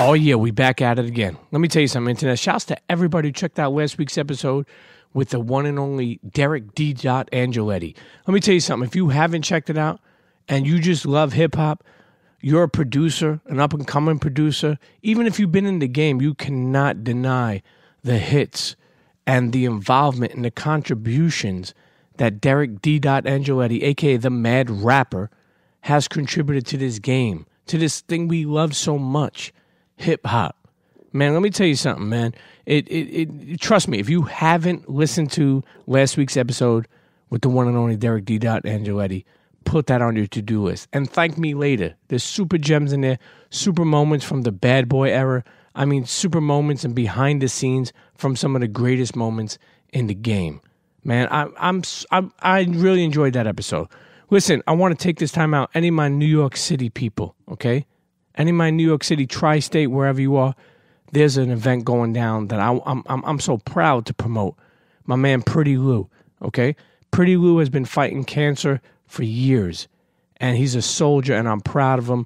Oh, yeah, we back at it again. Let me tell you something, Internet. Shouts to everybody who checked out last week's episode with the one and only Derek D. Angeletti. Let me tell you something. If you haven't checked it out and you just love hip-hop, you're a producer, an up-and-coming producer. Even if you've been in the game, you cannot deny the hits and the involvement and the contributions that Derek D. Angeletti, a.k.a. the Mad Rapper, has contributed to this game, to this thing we love so much. Hip-hop. Man, let me tell you something, man. Trust me, if you haven't listened to last week's episode with the one and only Derek D. Angeletti, put that on your to-do list. And thank me later. There's super gems in there, super moments from the Bad Boy era. I mean, super moments and behind the scenes from some of the greatest moments in the game. Man, I really enjoyed that episode. Listen, I want to take this time out. Any of my New York City people, okay? Any of my New York City, tri-state, wherever you are, there's an event going down that I'm so proud to promote. My man Pretty Lou, okay? Pretty Lou has been fighting cancer for years, and he's a soldier, and I'm proud of him.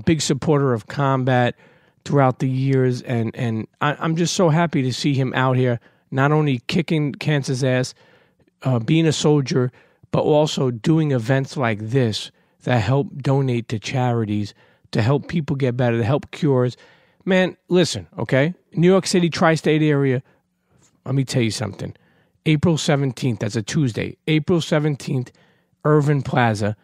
Big supporter of combat throughout the years, and I'm just so happy to see him out here, not only kicking cancer's ass, being a soldier, but also doing events like this that help donate to charities, to help people get better, to help cures. Man, listen, okay? New York City, tri-state area, let me tell you something. April 17th, that's a Tuesday. April 17th, Irvin Plaza,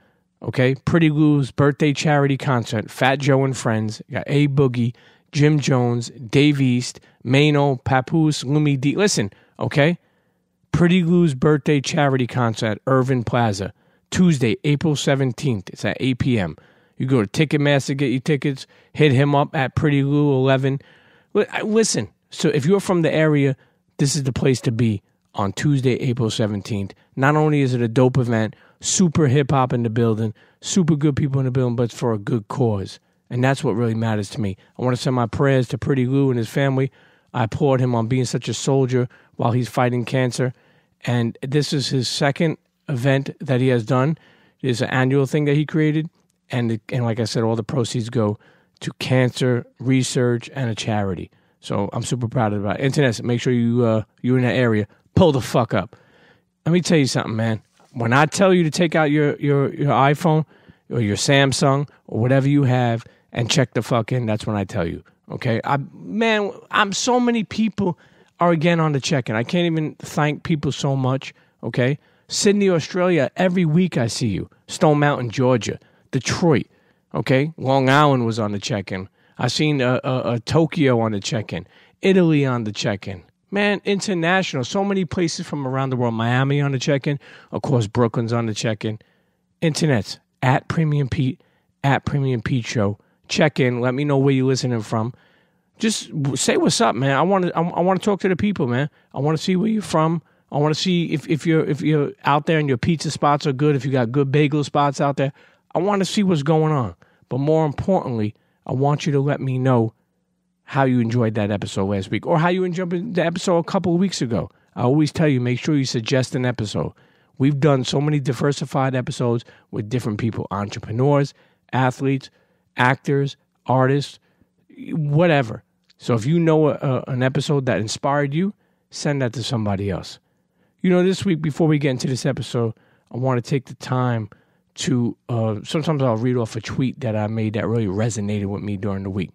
okay? Pretty Lou's birthday charity concert, Fat Joe and Friends. You got A Boogie, Jim Jones, Dave East, Mano, Papoose, Lumi D. Listen, okay? Pretty Lou's birthday charity concert, Irvin Plaza, Tuesday, April 17th. It's at 8 p.m. You go to Ticketmaster, get your tickets, hit him up at Pretty Lou 11. Listen, so if you're from the area, this is the place to be on Tuesday, April 17th. Not only is it a dope event, super hip-hop in the building, super good people in the building, but it's for a good cause. And that's what really matters to me. I want to send my prayers to Pretty Lou and his family. I applaud him on being such a soldier while he's fighting cancer. And this is his second event that he has done. It's an annual thing that he created. And like I said, all the proceeds go to cancer research and a charity. So I'm super proud of that. Internet, make sure you're in that area. Pull the fuck up. Let me tell you something, man. When I tell you to take out your iPhone or your Samsung or whatever you have and check the fuck in, that's when I tell you. Okay? I'm so many people are again on the check-in. I can't even thank people so much. Okay? Sydney, Australia, every week I see you. Stone Mountain, Georgia. Detroit, okay? Long Island was on the check-in. I seen Tokyo on the check-in. Italy on the check-in. Man, international. So many places from around the world. Miami on the check-in. Of course, Brooklyn's on the check-in. Internet's at Premium Pete, at Premium Pete Show. Check in. Let me know where you're listening from. Just say what's up, man. I want to talk to the people, man. I want to see where you're from. I want to see if you're out there and your pizza spots are good. If you got good bagel spots out there. I want to see what's going on. But more importantly, I want you to let me know how you enjoyed that episode last week or how you enjoyed the episode a couple of weeks ago. I always tell you, make sure you suggest an episode. We've done so many diversified episodes with different people, entrepreneurs, athletes, actors, artists, whatever. So if you know an episode that inspired you, send that to somebody else. You know, this week, before we get into this episode, I want to take the time to sometimes I'll read off a tweet that I made that really resonated with me during the week.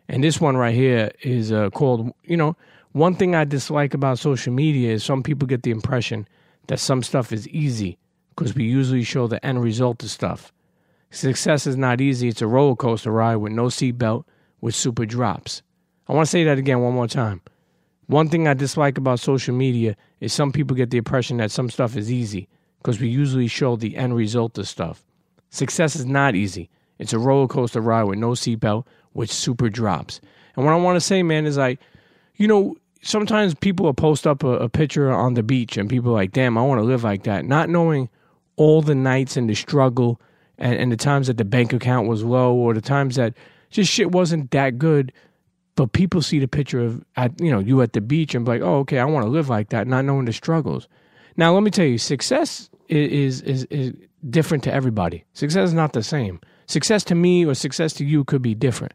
And this one right here is called, one thing I dislike about social media is some people get the impression that some stuff is easy because we usually show the end result of stuff. Success is not easy. It's a roller coaster ride with no seatbelt, with super drops. I want to say that again one more time. One thing I dislike about social media is some people get the impression that some stuff is easy because we usually show the end result of stuff. Success is not easy. It's a roller coaster ride with no seatbelt, with super drops. And what I want to say, man, is sometimes people will post up a picture on the beach and people are like, damn, I want to live like that. Not knowing all the nights and the struggle and the times that the bank account was low or the times that just shit wasn't that good. But people see the picture of you at the beach and be like, oh, okay, I want to live like that, not knowing the struggles. Now, let me tell you, success is different to everybody. Success is not the same. Success to me or success to you could be different.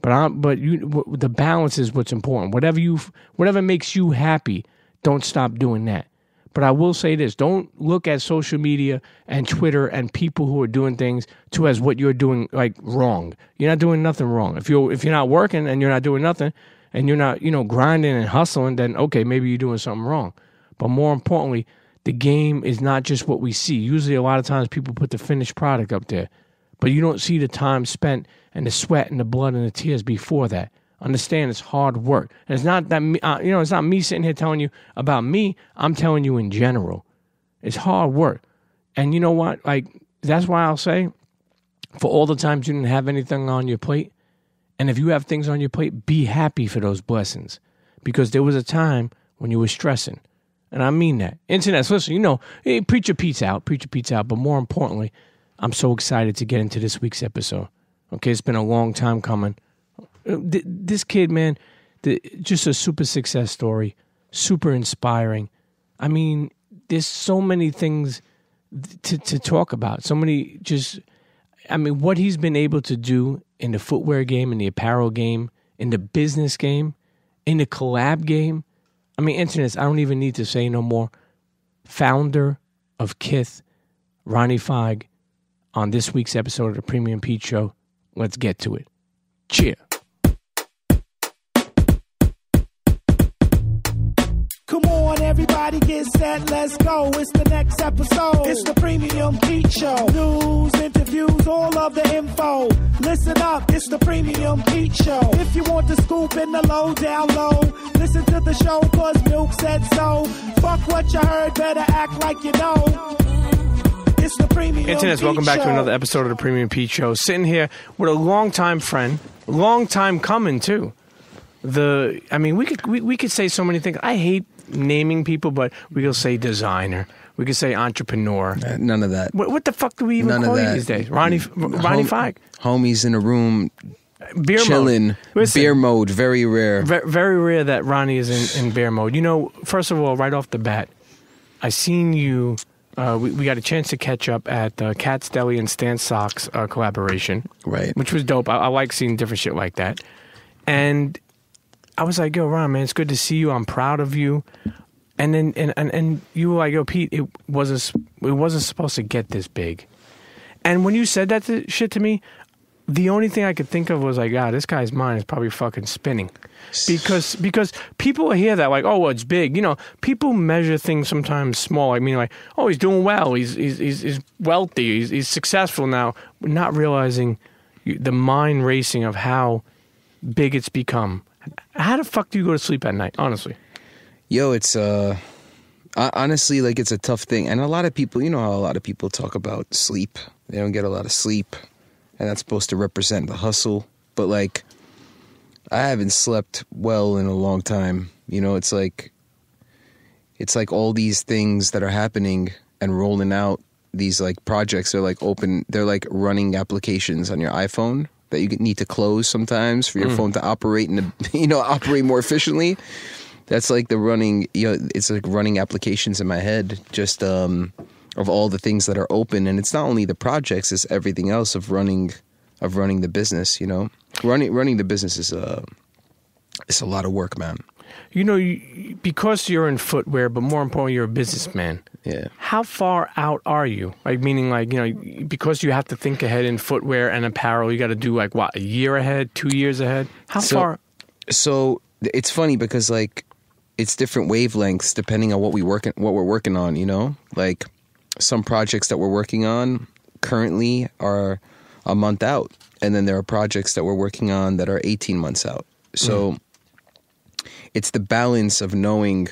But the balance is what's important. Whatever makes you happy, don't stop doing that. But I will say this: don't look at social media and Twitter and people who are doing things as what you're doing like wrong. You're not doing nothing wrong. If you're not working and you're not doing nothing and you're not grinding and hustling, then okay, maybe you're doing something wrong. But more importantly, the game is not just what we see. Usually, a lot of times people put the finished product up there, but you don't see the time spent and the sweat and the blood and the tears before that. Understand, it's hard work. And it's not that it's not me sitting here telling you about me. I'm telling you in general. It's hard work. And you know what? Like, that's why I'll say, for all the times you didn't have anything on your plate, and if you have things on your plate, be happy for those blessings. Because there was a time when you were stressing. And I mean that. Internets, listen, hey, preach your Pete's out. But more importantly, I'm so excited to get into this week's episode. Okay, it's been a long time coming. This kid, man, just a super success story, super inspiring. I mean, there's so many things to talk about. So many what he's been able to do in the footwear game, in the apparel game, in the business game, in the collab game. I mean, internets, I don't even need to say no more. Founder of KITH, Ronnie Fieg, on this week's episode of the Premium Pete Show. Let's get to it. Cheer. Come on, everybody get set, let's go. It's the next episode. It's the Premium Pete Show. News, interviews, all of the info. Listen up, it's the Premium Pete Show. If you want the scoop in the low, down low, listen to the show, cause Milk said so. Fuck what you heard, better act like you know. It's the Premium Internets, welcome back Show. to another episode of the Premium Pete Show. Sitting here with a longtime friend, long time coming too. We could say so many things. I hate naming people, but we could say designer. We could say entrepreneur. None of that. What the fuck do we even call you these days? Ronnie Fieg. Homies in a room, Beer chilling. mode. Listen, beer mode, very rare. very rare that Ronnie is in beer mode. First of all, right off the bat, I seen you. We got a chance to catch up at Cat's Deli and Stan Socks collaboration. Right. Which was dope. I like seeing different shit like that. And I was like, yo, Ron, man, it's good to see you. I'm proud of you. And then and you were like, yo, Pete, it wasn't supposed to get this big. And when you said that shit to me, the only thing I could think of was like, this guy's mind is probably fucking spinning. Because people hear that like, oh, well, it's big. People measure things sometimes small. I mean, like, oh, he's doing well. He's wealthy. He's successful now. Not realizing the mind racing of how big it's become. How the fuck do you go to sleep at night, honestly? Yo, it's honestly, like, it's a tough thing. And a lot of people, how a lot of people talk about sleep. They don't get a lot of sleep. And that's supposed to represent the hustle. But, like, I haven't slept well in a long time. It's like all these things that are happening and rolling out, these, like, projects are, like, open. They're, like, running applications on your iPhone that you need to close sometimes for your phone to operate and operate more efficiently. That's like the running, it's like running applications in my head, just of all the things that are open. And it's not only the projects, it's everything else of running the business. Running the business is it's a lot of work, man. Because you're in footwear, but more importantly, you're a businessman. Yeah. How far out are you? Like, meaning, like, because you have to think ahead in footwear and apparel, you got to do, like, what, a year ahead, 2 years ahead? How far? So it's funny because, like, it's different wavelengths depending on what we're working on, Like, some projects that we're working on currently are a month out. And then there are projects that we're working on that are 18 months out. So it's the balance of knowing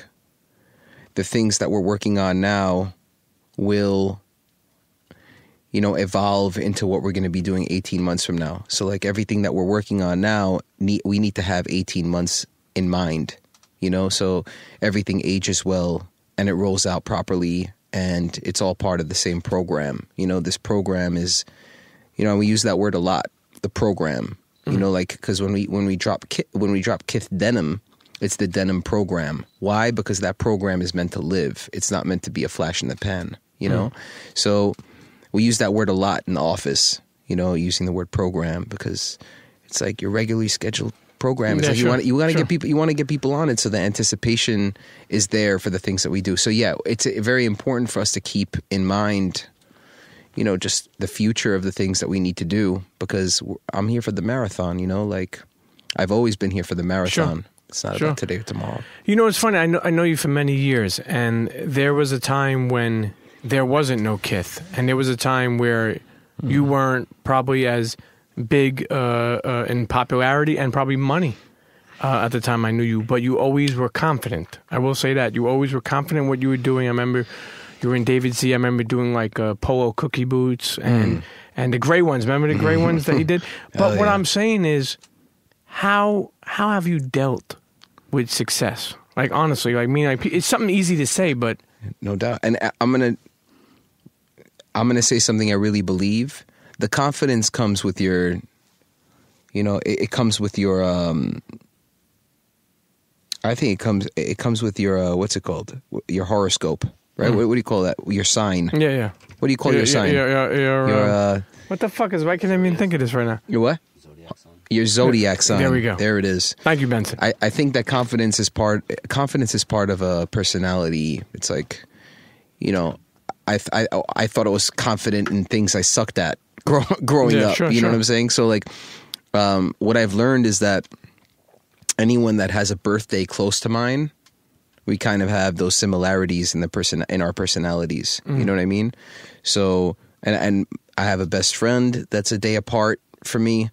the things that we're working on now will, evolve into what we're going to be doing 18 months from now. So, like, everything that we're working on now, we need to have 18 months in mind, so everything ages well and it rolls out properly and it's all part of the same program. This program is, we use that word a lot, the program, like, because when we drop KITH denim, it's the denim program. Why? Because that program is meant to live. It's not meant to be a flash in the pan, So we use that word a lot in the office, using the word program because It's like your regularly scheduled program. It's Yeah, like sure, you want to sure. get people, you want to get people on it, so the anticipation is there for the things that we do. So yeah, it's very important for us to keep in mind, you know, just the future of the things that we need to do, because I'm here for the marathon. You know, like I've always been here for the marathon. Sure. It's not Sure. about today or tomorrow. You know, it's funny. I know you for many years, and there was a time when there wasn't no KITH, and there was a time where you weren't probably as big in popularity and probably money at the time I knew you, but you always were confident. I will say that. You always were confident in what you were doing. I remember you were in David Z. I remember doing like polo cookie boots and the gray ones. Remember the gray ones that you did? But what I'm saying is, how have you dealt with success? Like, honestly, like, it's something easy to say, but... No doubt. And I'm gonna say something I really believe. The confidence comes with your, you know, it comes with your, I think it comes with your, what's it called? Your horoscope, right? What do you call that? Your sign. Yeah. What do you call your sign? Your what the fuck why can't I even think of this right now? Your what? Your zodiac sign. There we go. There it is. Thank you, Benson. I think that confidence is part of a personality. It's like, you know, I thought I was confident in things I sucked at growing up. Sure, you know what I'm saying? So like, what I've learned is that anyone that has a birthday close to mine, we kind of have those similarities in our personalities. You know what I mean? So, and I have a best friend that's a day apart from me.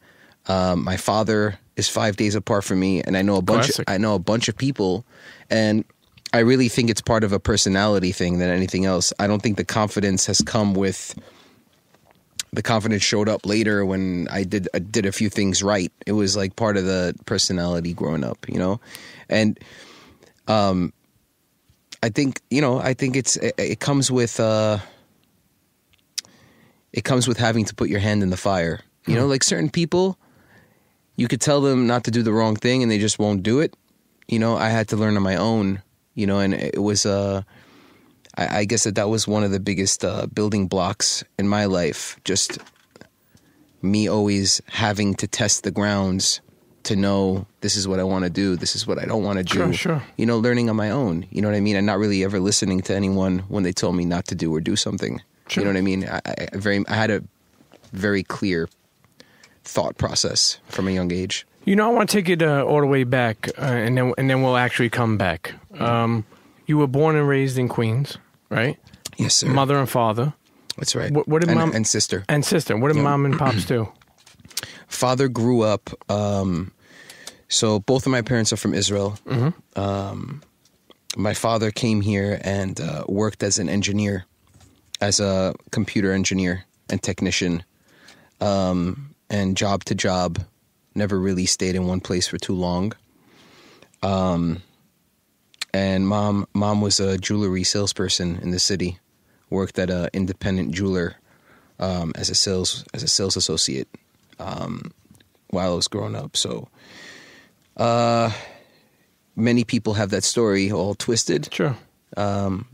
My father is 5 days apart from me, and I know a bunch of people, and I really think it's part of a personality thing than anything else. I don't think the confidence has come with. The confidence showed up later when I did a few things right. It was like part of the personality growing up, you know, and I think it comes with having to put your hand in the fire. You know, like certain people, you could tell them not to do the wrong thing and they just won't do it. You know, I had to learn on my own, you know, and it was, I guess that was one of the biggest building blocks in my life. Just me always having to test the grounds to know this is what I want to do. This is what I don't want to do. Sure. You know, learning on my own, you know what I mean? And not really ever listening to anyone when they told me not to do or do something. Sure. You know what I mean? I had a very clear thought process from a young age. You know, I want to take it all the way back, and then we'll actually come back. You were born and raised in Queens, right? Yes, sir. Mother and father. That's right. What did mom and sister? And sister. What did mom and pops do? Father grew up. So both of my parents are from Israel. My father came here and worked as an engineer, as a computer engineer and technician, and job to job. Never really stayed in one place for too long. And mom was a jewelry salesperson in the city. Worked at an independent jeweler as a sales associate while I was growing up. So many people have that story all twisted. Sure.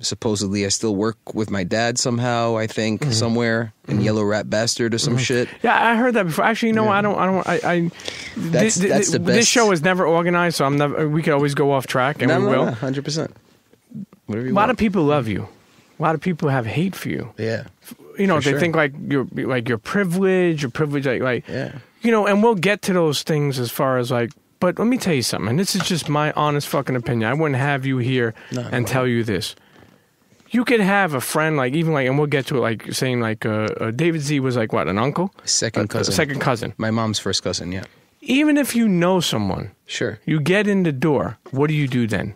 Supposedly I still work with my dad somehow, I think, somewhere in Yellow Rat Bastard or some shit. Yeah, I heard that before. Actually, you know, That's the best. This show is never organized, so we could always go off track, and we will. 100%. Whatever you A lot of people love you. A lot of people have hate for you. Yeah. You know, For they sure. think you're privileged, like Yeah. you know, and we'll get to those things as far as like. But let me tell you something, and this is just my honest fucking opinion. I wouldn't have you here and tell you this. You could have a friend, like, even like, and we'll get to it, like, saying, like, David Z was like, what, an uncle? Second cousin. Second cousin. My mom's first cousin, yeah. Even if you know someone, Sure. you get in the door, what do you do then?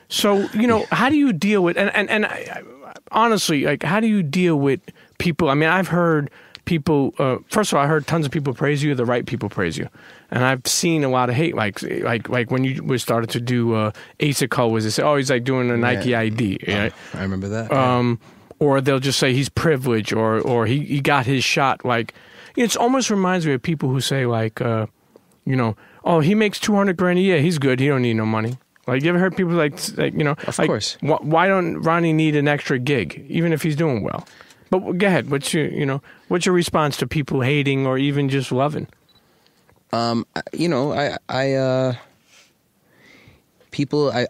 So, you know, how do you deal with, and I, honestly, like, how do you deal with people? I mean, I've heard people, first of all, I heard tons of people praise you, the right people praise you. And I've seen a lot of hate, like when you started to do Iceberg, was they say, oh, he's like doing a Nike ID. Right? I remember that. Or they'll just say he's privileged, or he got his shot. Like, it almost reminds me of people who say, like, you know, oh, he makes $200,000 a year, he's good, he don't need no money. Like, you ever heard people like you know, of like, course. Why don't Ronnie need an extra gig, even if he's doing well? But go ahead. What's your response to people hating or even just loving? You know, I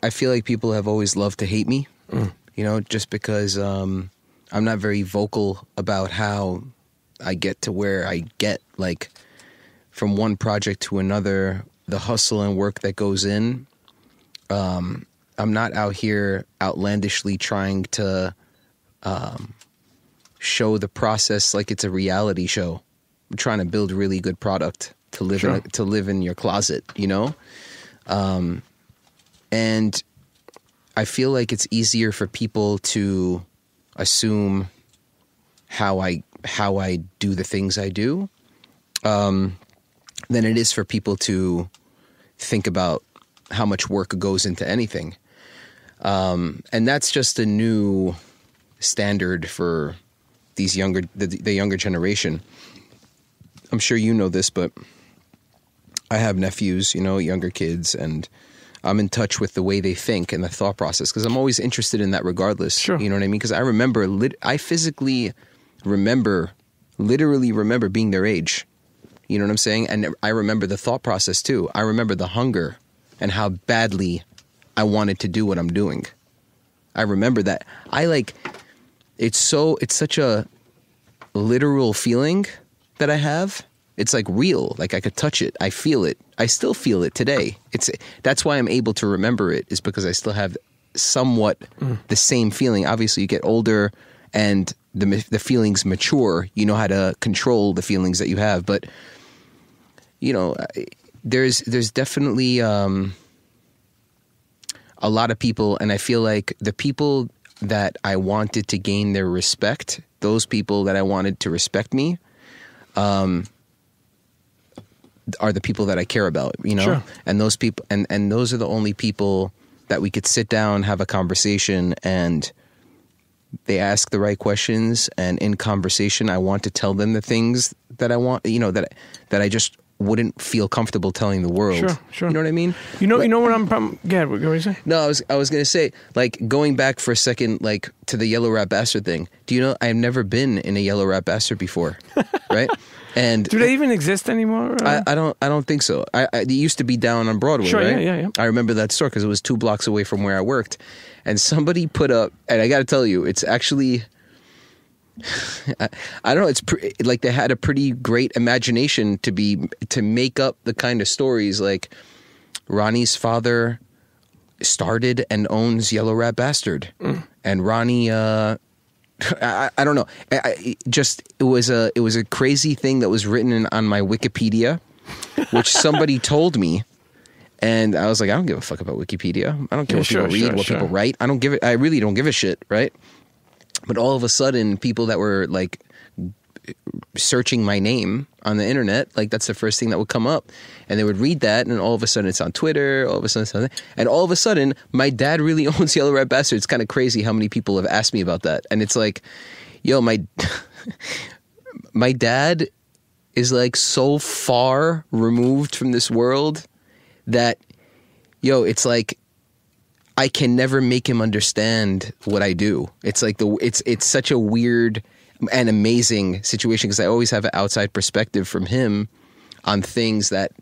feel like people have always loved to hate me, you know, just because I'm not very vocal about how I get to where I get, like, from one project to another, the hustle and work that goes in. I'm not out here outlandishly trying to show the process like it's a reality show. I'm trying to build really good product to live to live in your closet, you know? And I feel like it's easier for people to assume how I do the things I do than it is for people to think about how much work goes into anything. And that's just a new standard for these the younger generation. I'm sure you know this, but I have nephews, you know, younger kids, and I'm in touch with the way they think and the thought process because I'm always interested in that regardless. Sure. You know what I mean? Because I remember, literally remember being their age. You know what I'm saying? And I remember the thought process too. I remember the hunger and how badly I wanted to do what I'm doing. I remember that. It's such a literal feeling that I have. It's like real, like I could touch it. I feel it. I still feel it today. That's why I'm able to remember it, is because I still have somewhat the same feeling. Obviously, you get older and the feelings mature. You know how to control the feelings that you have. But, you know, there's definitely a lot of people, and I feel like the people that I wanted to gain their respect, those people that I wanted to respect me, are the people that I care about, you know? Sure. And those people, and those are the only people that we could sit down, have a conversation, and they ask the right questions. And in conversation, I want to tell them the things that I want, you know, that I just wouldn't feel comfortable telling the world. Sure. You know what I mean? You know what I'm... Yeah, what were you saying? No, I was going to say, like, going back for a second, like, to the Yellow Rat Bastard thing. Do you know, I've never been in a Yellow Rat Bastard before, right? And do they even exist anymore? I don't think so. It used to be down on Broadway, sure, right? Yeah. I remember that store because it was 2 blocks away from where I worked. And somebody put up, and I got to tell you, it's actually... I don't know. It's like they had a pretty great imagination to make up the kind of stories. Like Ronnie's father started and owns Yellow Rat Bastard, and Ronnie. I don't know. It was a crazy thing that was written on my Wikipedia, which somebody told me. And I was like, I don't give a fuck about Wikipedia. I don't care what people read, what people write. I really don't give a shit, right? But all of a sudden, people that were like searching my name on the internet, like that's the first thing that would come up. And they would read that, and all of a sudden it's on Twitter, all of a sudden, my dad really owns Yellow Rat Bastard. It's kind of crazy how many people have asked me about that. And it's like, yo, my dad is like so far removed from this world that, yo, it's like, I can never make him understand what I do. It's like it's such a weird and amazing situation because I always have an outside perspective from him on things that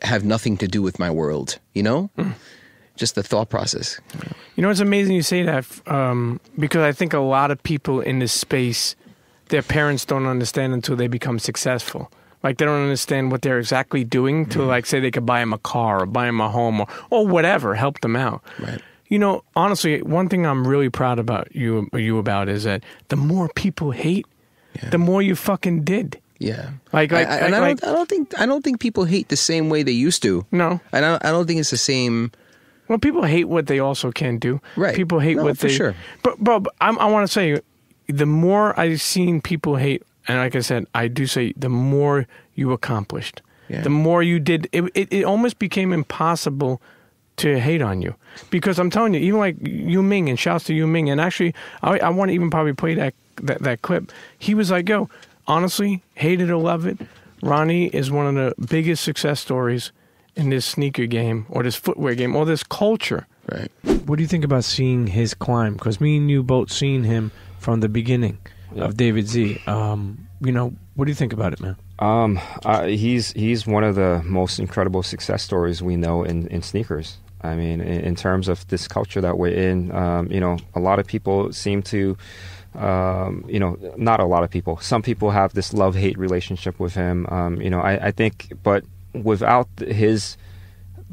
have nothing to do with my world, you know? Just the thought process. You know, it's amazing you say that because I think a lot of people in this space, their parents don't understand until they become successful. Like, they don't understand what they're exactly doing to, like, say they could buy them a car or buy them a home or whatever, help them out. Right. You know, honestly, one thing I'm really proud about you about is that the more people hate, the more you fucking did. Yeah. I don't think people hate the same way they used to. No. And I don't think it's the same. Well, people hate what they also can do. Right. People hate what for they... sure. But I want to say, the more I've seen people hate, and like I said, I do say the more you accomplished, the more you did. It almost became impossible to hate on you because I'm telling you, even like Yu Ming, and shouts to Yu Ming, and actually I want to even probably play that clip. He was like, yo, honestly, hate it or love it, Ronnie is one of the biggest success stories in this sneaker game or this footwear game or this culture. Right. What do you think about seeing his climb? Because me and you both seen him from the beginning of David Z. You know, what do you think about it, man? He's one of the most incredible success stories we know in sneakers. I mean, in terms of this culture that we're in, you know, a lot of people seem to, you know, not a lot of people. Some people have this love-hate relationship with him. You know, I think, but without his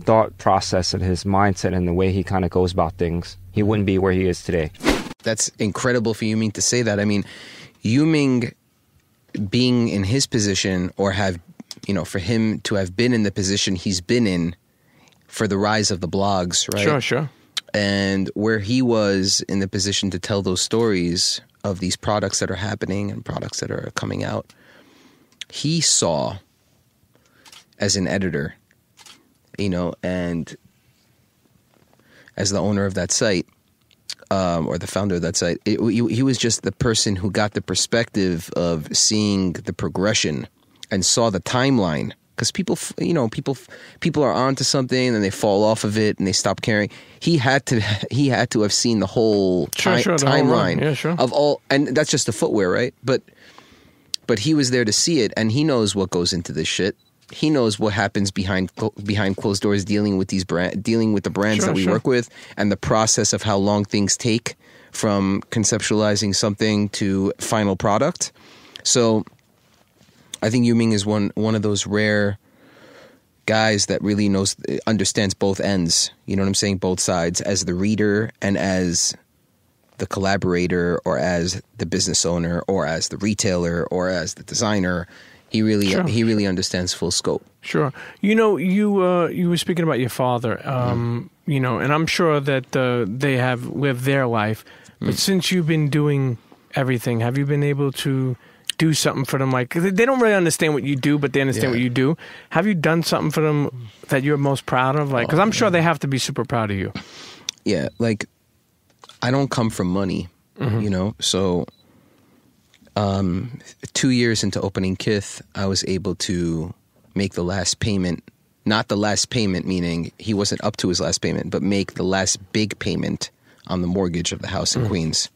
thought process and his mindset and the way he kind of goes about things, he wouldn't be where he is today. That's incredible for Yuming to say that. I mean, Yuming being in his position, or have, you know, for him to have been in the position he's been in for the rise of the blogs, right? Sure. And where he was in the position to tell those stories of these products that are happening and products that are coming out, he saw as an editor, you know, and as the owner of that site, or the founder of that site, he was just the person who got the perspective of seeing the progression and saw the timeline. Because people, you know, people are onto something and they fall off of it and they stop caring. He had to have seen the whole timeline of all, and that's just the footwear, right? But he was there to see it, and he knows what goes into this shit. He knows what happens behind closed doors, dealing with the brands that we work with, and the process of how long things take from conceptualizing something to final product. So I think Yuming is one of those rare guys that really understands both ends. You know what I'm saying? Both sides, as the reader and as the collaborator, or as the business owner, or as the retailer, or as the designer. He really understands full scope. Sure. You know, you were speaking about your father, you know, and I'm sure that they have lived their life. But since you've been doing everything, have you been able to do something for them? Like, they don't really understand what you do, but they understand what you do. Have you done something for them that you're most proud of? Like, because I'm sure they have to be super proud of you. Yeah, like, I don't come from money, you know, so 2 years into opening KITH, I was able to make the last payment. Not the last payment, meaning he wasn't up to his last payment, but make the last big payment on the mortgage of the house in Queens,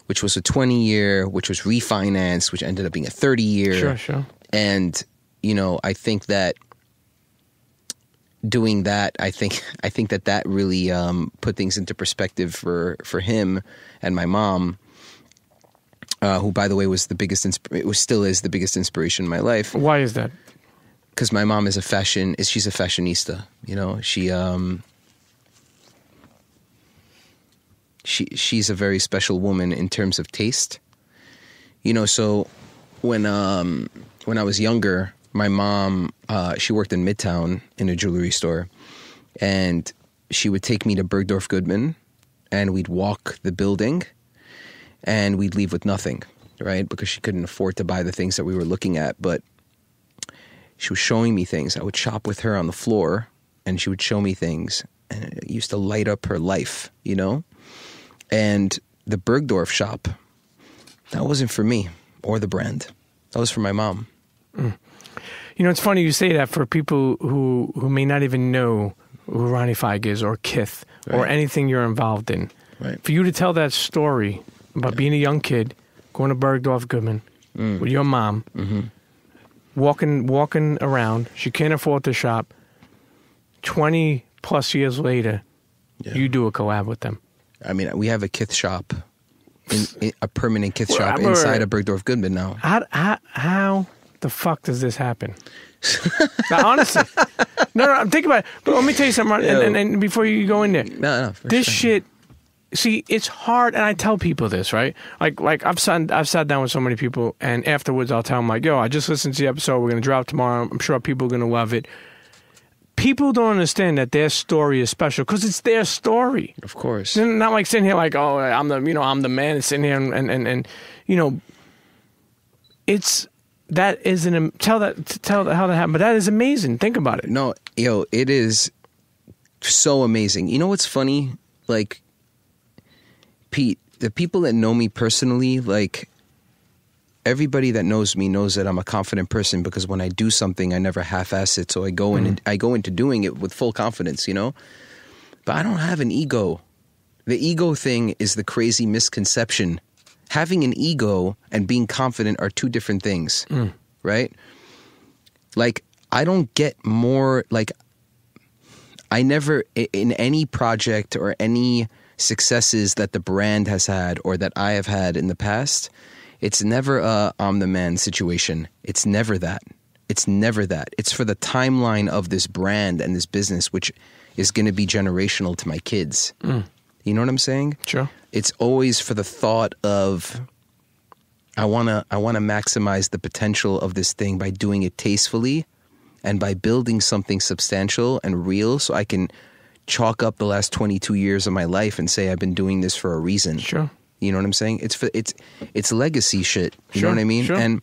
which was a 20-year, which was refinanced, which ended up being a 30-year. Sure. And, you know, I think that doing that, I think that really put things into perspective for him and my mom, who, by the way, was still is the biggest inspiration in my life. Why is that? Because my mom is she's a fashionista. You know, she's a very special woman in terms of taste. You know, so when I was younger, my mom, she worked in Midtown in a jewelry store, and she would take me to Bergdorf Goodman, and we'd walk the building, and we'd leave with nothing, right? Because she couldn't afford to buy the things that we were looking at, but she was showing me things. I would shop with her on the floor, and she would show me things, and it used to light up her life, you know? And the Bergdorf shop, that wasn't for me or the brand. That was for my mom. You know, it's funny you say that for people who may not even know who Ronnie Fieg is, or KITH, or anything you're involved in. Right. For you to tell that story about being a young kid, going to Bergdorf Goodman with your mom, walking around, she can't afford to shop. 20 plus years later, you do a collab with them. I mean, we have a KITH shop, a permanent KITH shop inside of Bergdorf Goodman now. How the fuck does this happen? Now, honestly, no, I'm thinking about it. But let me tell you something, and before you go in there, this shit. See, it's hard, and I tell people this, right? Like I've sat down with so many people, and afterwards I'll tell them, like, yo, I just listened to the episode. We're gonna drop tomorrow. I'm sure people are gonna love it. People don't understand that their story is special because it's their story. Of course, it's not like sitting here like, oh, I'm the man, and sitting here and you know, it's. That isn't tell how that happened, but that is amazing. Think about it. No, it is so amazing. You know what's funny? Like, Pete, the people that know me personally, like, everybody that knows me knows that I'm a confident person, because when I do something, I never half-ass it. So I go in and I go into doing it with full confidence, you know. But I don't have an ego. The ego thing is the crazy misconception. Having an ego and being confident are two different things, right? Like, I don't get more, like, I never, in any project or any successes that the brand has had or that I have had in the past, it's never a I'm the man situation. It's never that. It's never that. It's for the timeline of this brand and this business, which is going to be generational to my kids. You know what I'm saying? Sure. It's always for the thought of, I want to maximize the potential of this thing by doing it tastefully and by building something substantial and real, so I can chalk up the last 22 years of my life and say I've been doing this for a reason. Sure. You know what I'm saying? It's legacy shit. You know Sure, what I mean? sure. And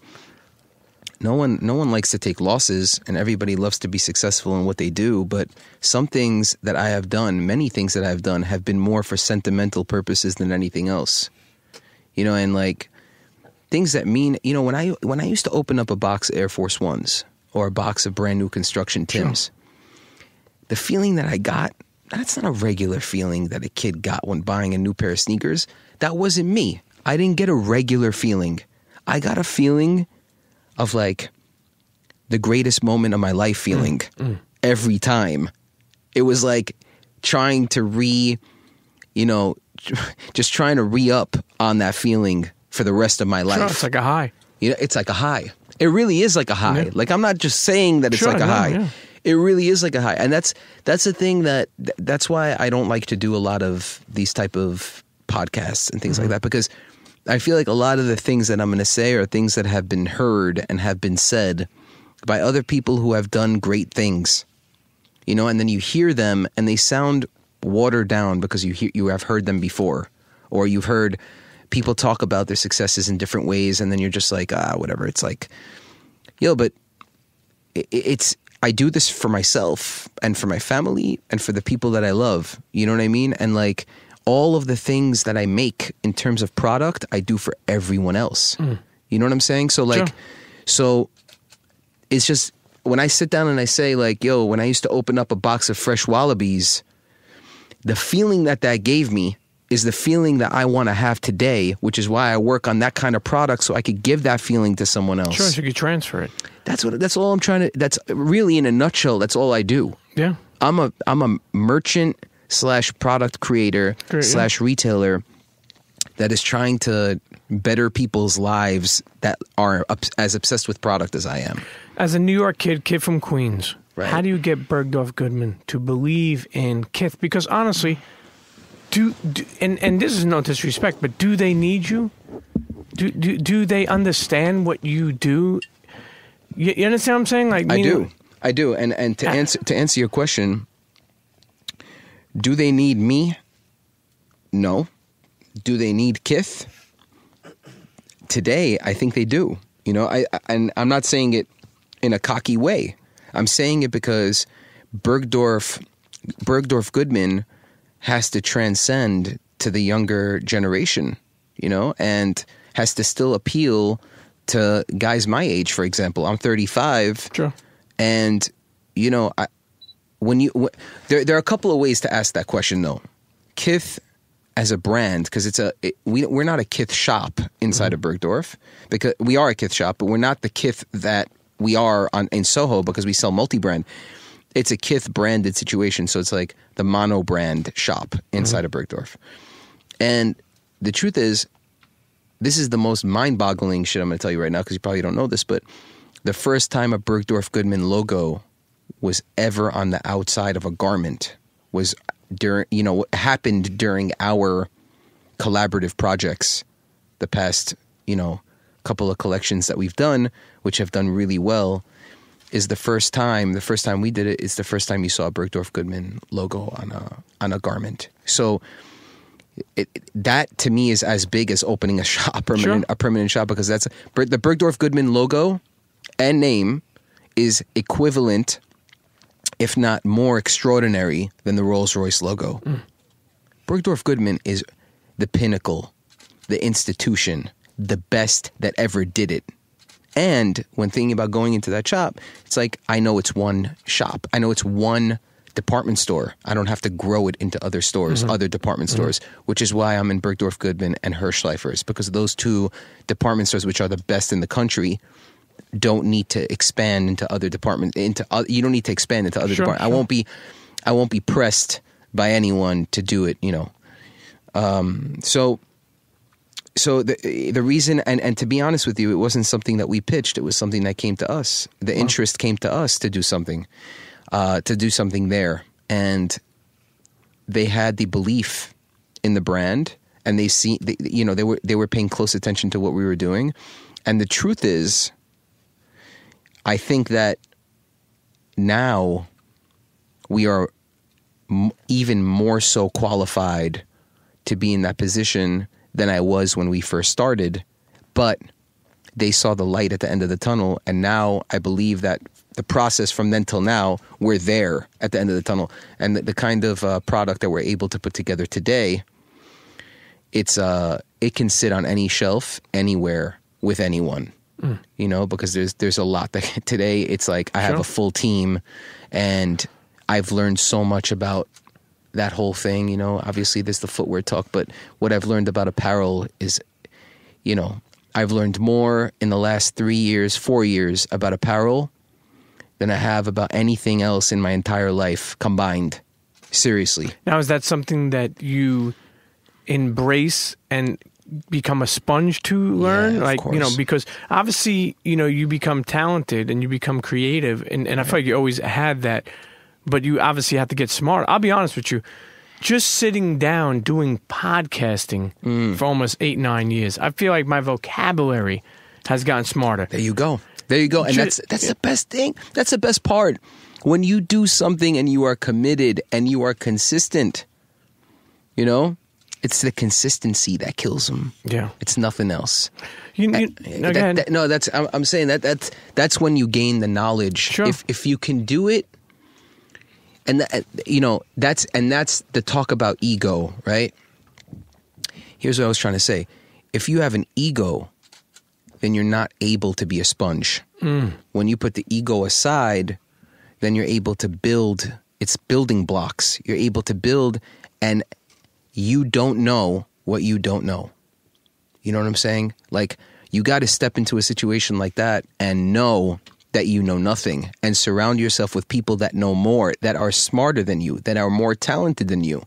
no one likes to take losses, and everybody loves to be successful in what they do. But some things that I have done, many things that I've done, have been more for sentimental purposes than anything else. You know, and like things that mean, you know, when I used to open up a box of Air Force Ones or a box of brand new construction Timbs, the feeling that I got, that's not a regular feeling that a kid got when buying a new pair of sneakers. That wasn't me. I didn't get a regular feeling. I got a feeling of like the greatest moment of my life feeling every time. It was like trying to just trying to re-up on that feeling for the rest of my life. Sure, it's like a high. You know, it's like a high. It really is like a high. Yeah. Like, I'm not just saying that it's like a high. Yeah. It really is like a high. And that's the thing that's why I don't like to do a lot of these type of podcasts and things like that, because I feel like a lot of the things that I'm going to say are things that have been heard and have been said by other people who have done great things, you know, and then you hear them and they sound watered down because you have heard them before, or you've heard people talk about their successes in different ways, and then you're just like, whatever. It's like, but I do this for myself and for my family and for the people that I love. You know what I mean? And like, all of the things that I make in terms of product, I do for everyone else. You know what I'm saying? So like, so it's just, when I sit down and I say like, when I used to open up a box of fresh wallabies, the feeling that gave me is the feeling that I want to have today, which is why I work on that kind of product, so I could give that feeling to someone else. Sure, so you could transfer it. That's all I'm trying to, that's really, in a nutshell, that's all I do. Yeah. I'm a merchant / product creator / retailer that is trying to better people's lives that are as obsessed with product as I am. As a New York kid from Queens, Right. How do you get Bergdorf Goodman to believe in KITH? Because honestly, and this is no disrespect, but do they need you? Do they understand what you do? You understand what I'm saying? Like, I do. And to answer your question, do they need me? No. Do they need KITH? Today, I think they do. You know, and I'm not saying it in a cocky way. I'm saying it because Bergdorf Goodman has to transcend to the younger generation, you know, and has to still appeal to guys my age. For example, I'm 35. Sure. And, you know, there are a couple of ways to ask that question, though. KITH as a brand, because we're not a KITH shop inside of Bergdorf, because we are a KITH shop, but we're not the KITH that we are in Soho, because we sell multi-brand. It's a KITH branded situation, so it's like the mono brand shop inside of Bergdorf. And the truth is, this is the most mind-boggling shit I'm going to tell you right now, because you probably don't know this, but the first time a Bergdorf Goodman logo was ever on the outside of a garment was happened during our collaborative projects, the past, couple of collections that we've done, which have done really well, is the first time we did it, is the first time you saw a Bergdorf Goodman logo on a garment. So that to me is as big as opening a shop, a permanent shop, because that's the Bergdorf Goodman logo and name is equivalent, if not more extraordinary, than the Rolls-Royce logo. Bergdorf Goodman is the pinnacle, the institution, the best that ever did it. And when thinking about going into that shop, it's like, I know it's one shop. I know it's one department store. I don't have to grow it into other stores, other department stores, which is why I'm in Bergdorf Goodman and Hirschleifer's, because those two department stores, which are the best in the country, don't need to expand into other departments. You don't need to expand into other Sure, departments. sure. I won't be pressed by anyone to do it. So the reason, and to be honest with you, it wasn't something that we pitched. It was something that came to us. The interest came to us to do something there, and they had the belief in the brand, and they were paying close attention to what we were doing. And the truth is, I think that now we are even more so qualified to be in that position than I was when we first started. But they saw the light at the end of the tunnel, and now I believe that the process from then till now, we're there at the end of the tunnel. And the kind of product that we're able to put together today, it can sit on any shelf, anywhere, with anyone. Because there's a lot that today it's like I have a full team, and I've learned so much about that whole thing. Obviously there's the footwear talk, but what I've learned about apparel is, I've learned more in the last 4 years about apparel than I have about anything else in my entire life combined. Seriously. Now, is that something that you embrace and become a sponge to learn? Yeah, of course. Because obviously, you become talented and you become creative, and I feel like you always had that, but you obviously have to get smart. I'll be honest with you. Just sitting down doing podcasting for almost 8-9 years, I feel like my vocabulary has gotten smarter. There you go. And that's the best thing. That's the best part. When you do something and you are committed and you are consistent, it's the consistency that kills them. Yeah. It's nothing else. I'm saying that's when you gain the knowledge. Sure. If you can do it, and that's the talk about ego, right? Here's what I was trying to say. If you have an ego, then you're not able to be a sponge. When you put the ego aside, then you're able to build. It's building blocks. You're able to build, and you don't know what you don't know. You know what I'm saying? Like, you got to step into a situation like that and know that you know nothing, and surround yourself with people that know more, that are smarter than you, that are more talented than you.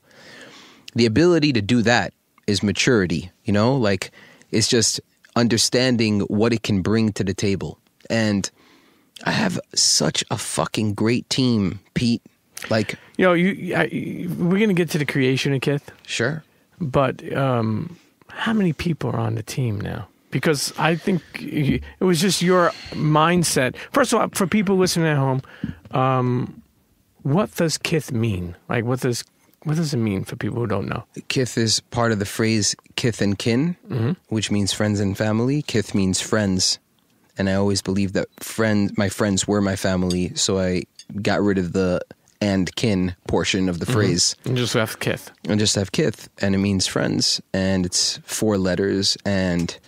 The ability to do that is maturity, it's just understanding what it can bring to the table. And I have such a fucking great team, Pete. Like, we're going to get to the creation of KITH. Sure. But how many people are on the team now? Because I think it was just your mindset. First of all, for people listening at home, what does KITH mean? Like, what does it mean for people who don't know? KITH is part of the phrase kith and kin, which means friends and family. KITH means friends. And I always believed that my friends were my family, so I got rid of the and kin portion of the phrase. And just have KITH. And just have KITH, and it means friends, and it's 4 letters, and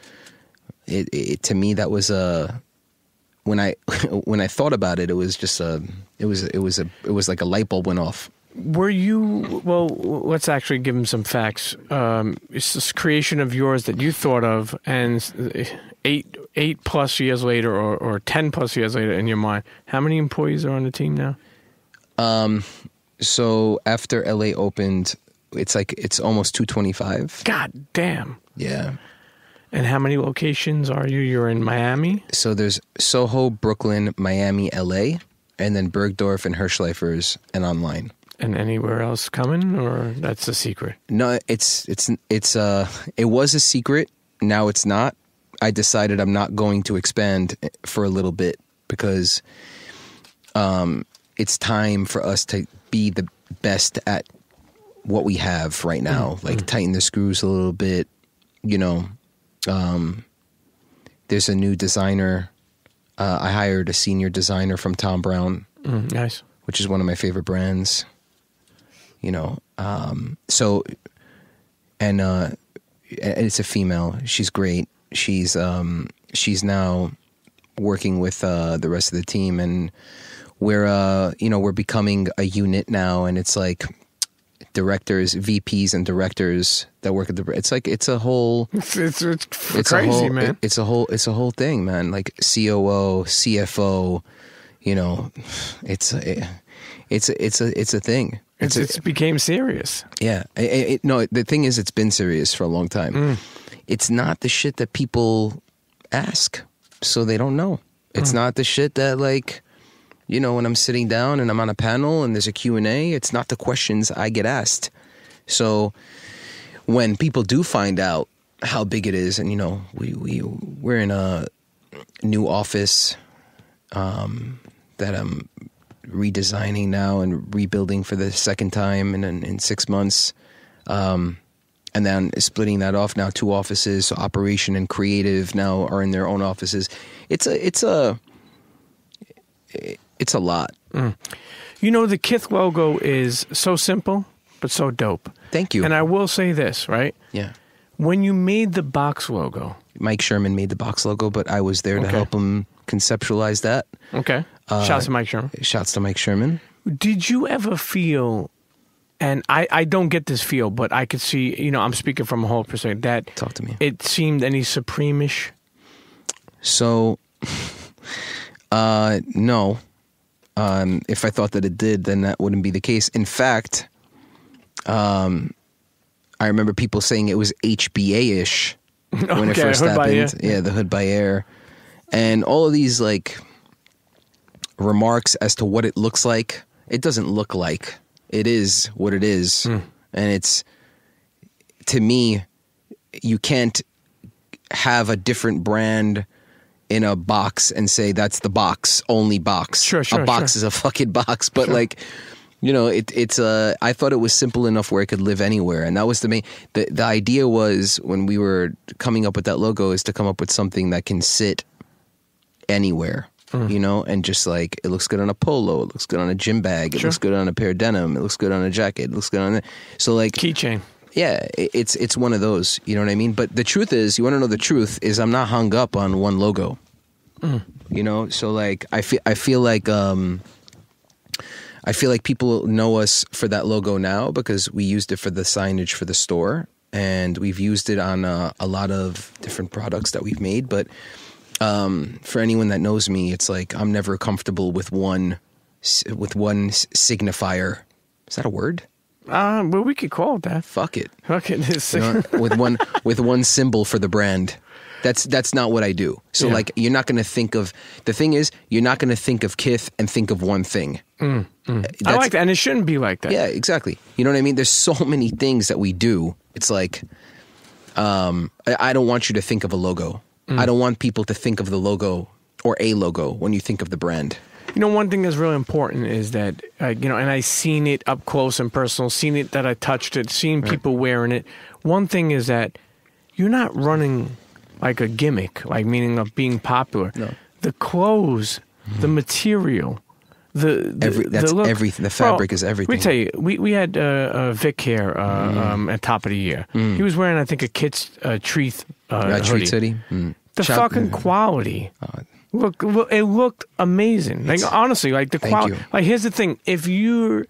it to me that was when I thought about it, it was just it was like a light bulb went off. Were you, well, let's actually give him some facts. It's this creation of yours that you thought of, and 8 plus years later, or 10 plus years later in your mind, how many employees are on the team now? So after LA opened, it's almost 225. God damn. Yeah. And how many locations are you? You're in Miami? So there's Soho, Brooklyn, Miami, LA, and then Bergdorf and Hirschleifers, and online. And anywhere else coming, or that's a secret? No, it was a secret. Now it's not. I decided I'm not going to expand for a little bit because it's time for us to be the best at what we have right now. Like, tighten the screws a little bit, There's a new designer. I hired a senior designer from Tom Brown. Nice. Which is one of my favorite brands. And it's a female. She's great. She's now working with the rest of the team, and we're becoming a unit now. And it's like, directors, VPs, and directors that work at the. It's like it's a whole. It's It's crazy, a whole, man. It's a whole thing, man. Like COO, CFO, you know, it's a thing. It's became serious. Yeah. No, the thing is, it's been serious for a long time. It's not the shit that people ask, so they don't know. It's not the shit that, like, you know, when I'm sitting down and I'm on a panel and there's a Q&A, it's not the questions I get asked. So when people do find out how big it is, and, you know, we're in a new office that I'm redesigning now and rebuilding for the second time in 6 months, and then splitting that off now, 2 offices. So operation and creative now are in their own offices. It's a lot. You know, the KITH logo is so simple but so dope. Thank you. And I will say this, right? Yeah. When you made the box logo, Mike Sherman made the box logo, but I was there to help him conceptualize that. okay, shouts to Mike Sherman. Shouts to Mike Sherman. Did you ever feel, and I don't get this feel, but I could see, you know, I'm speaking from a whole perspective, that Talk to me. it seemed any supreme-ish? So, no. If I thought that it did, then that wouldn't be the case. In fact, I remember people saying it was HBA-ish when it first Hood by happened. Air. Yeah, the Hood by Air. And all of these, like, remarks as to what it looks like, it doesn't look like. It is what it is. And it's, to me, you can't have a different brand in a box and say that's the box, only box. Sure, a box is a fucking box. But like, you know, it's I thought it was simple enough where it could live anywhere. And that was the main, the idea was, when we were coming up with that logo, is to come up with something that can sit anywhere. You know, and just like, it looks good on a polo, it looks good on a gym bag, it looks good on a pair of denim, it looks good on a jacket, it looks good on so like Keychain. yeah, it's one of those, you know what I mean? But the truth is, you want to know the truth, is I'm not hung up on one logo. You know, so like I feel like people know us for that logo now because we used it for the signage for the store, and we've used it on a lot of different products that we've made. But for anyone that knows me, it's like I'm never comfortable with one signifier. Is that a word? Well, we could call it that. Fuck it. Fuck it. You know, with one symbol for the brand. That's not what I do. So like, you're not going to think of, the thing is, you're not going to think of KITH and think of one thing. I like that, and it shouldn't be like that. Yeah, exactly. You know what I mean? There's so many things that we do. It's like, I don't want you to think of a logo. I don't want people to think of the logo or a logo when you think of the brand. You know, one thing that's really important is that, you know, and I seen it up close and personal, seen it that I touched it, seen people wearing it. One thing is that you're not running like a gimmick, like meaning of being popular. No. The clothes, the material, the look. Everything. The fabric is everything. Let me tell you, we had Vic here at top of the year. He was wearing, I think, a KITH Treat hoodie. The fucking quality. Look, it looked amazing. Like, honestly, like the quality. Like, here's the thing: if you're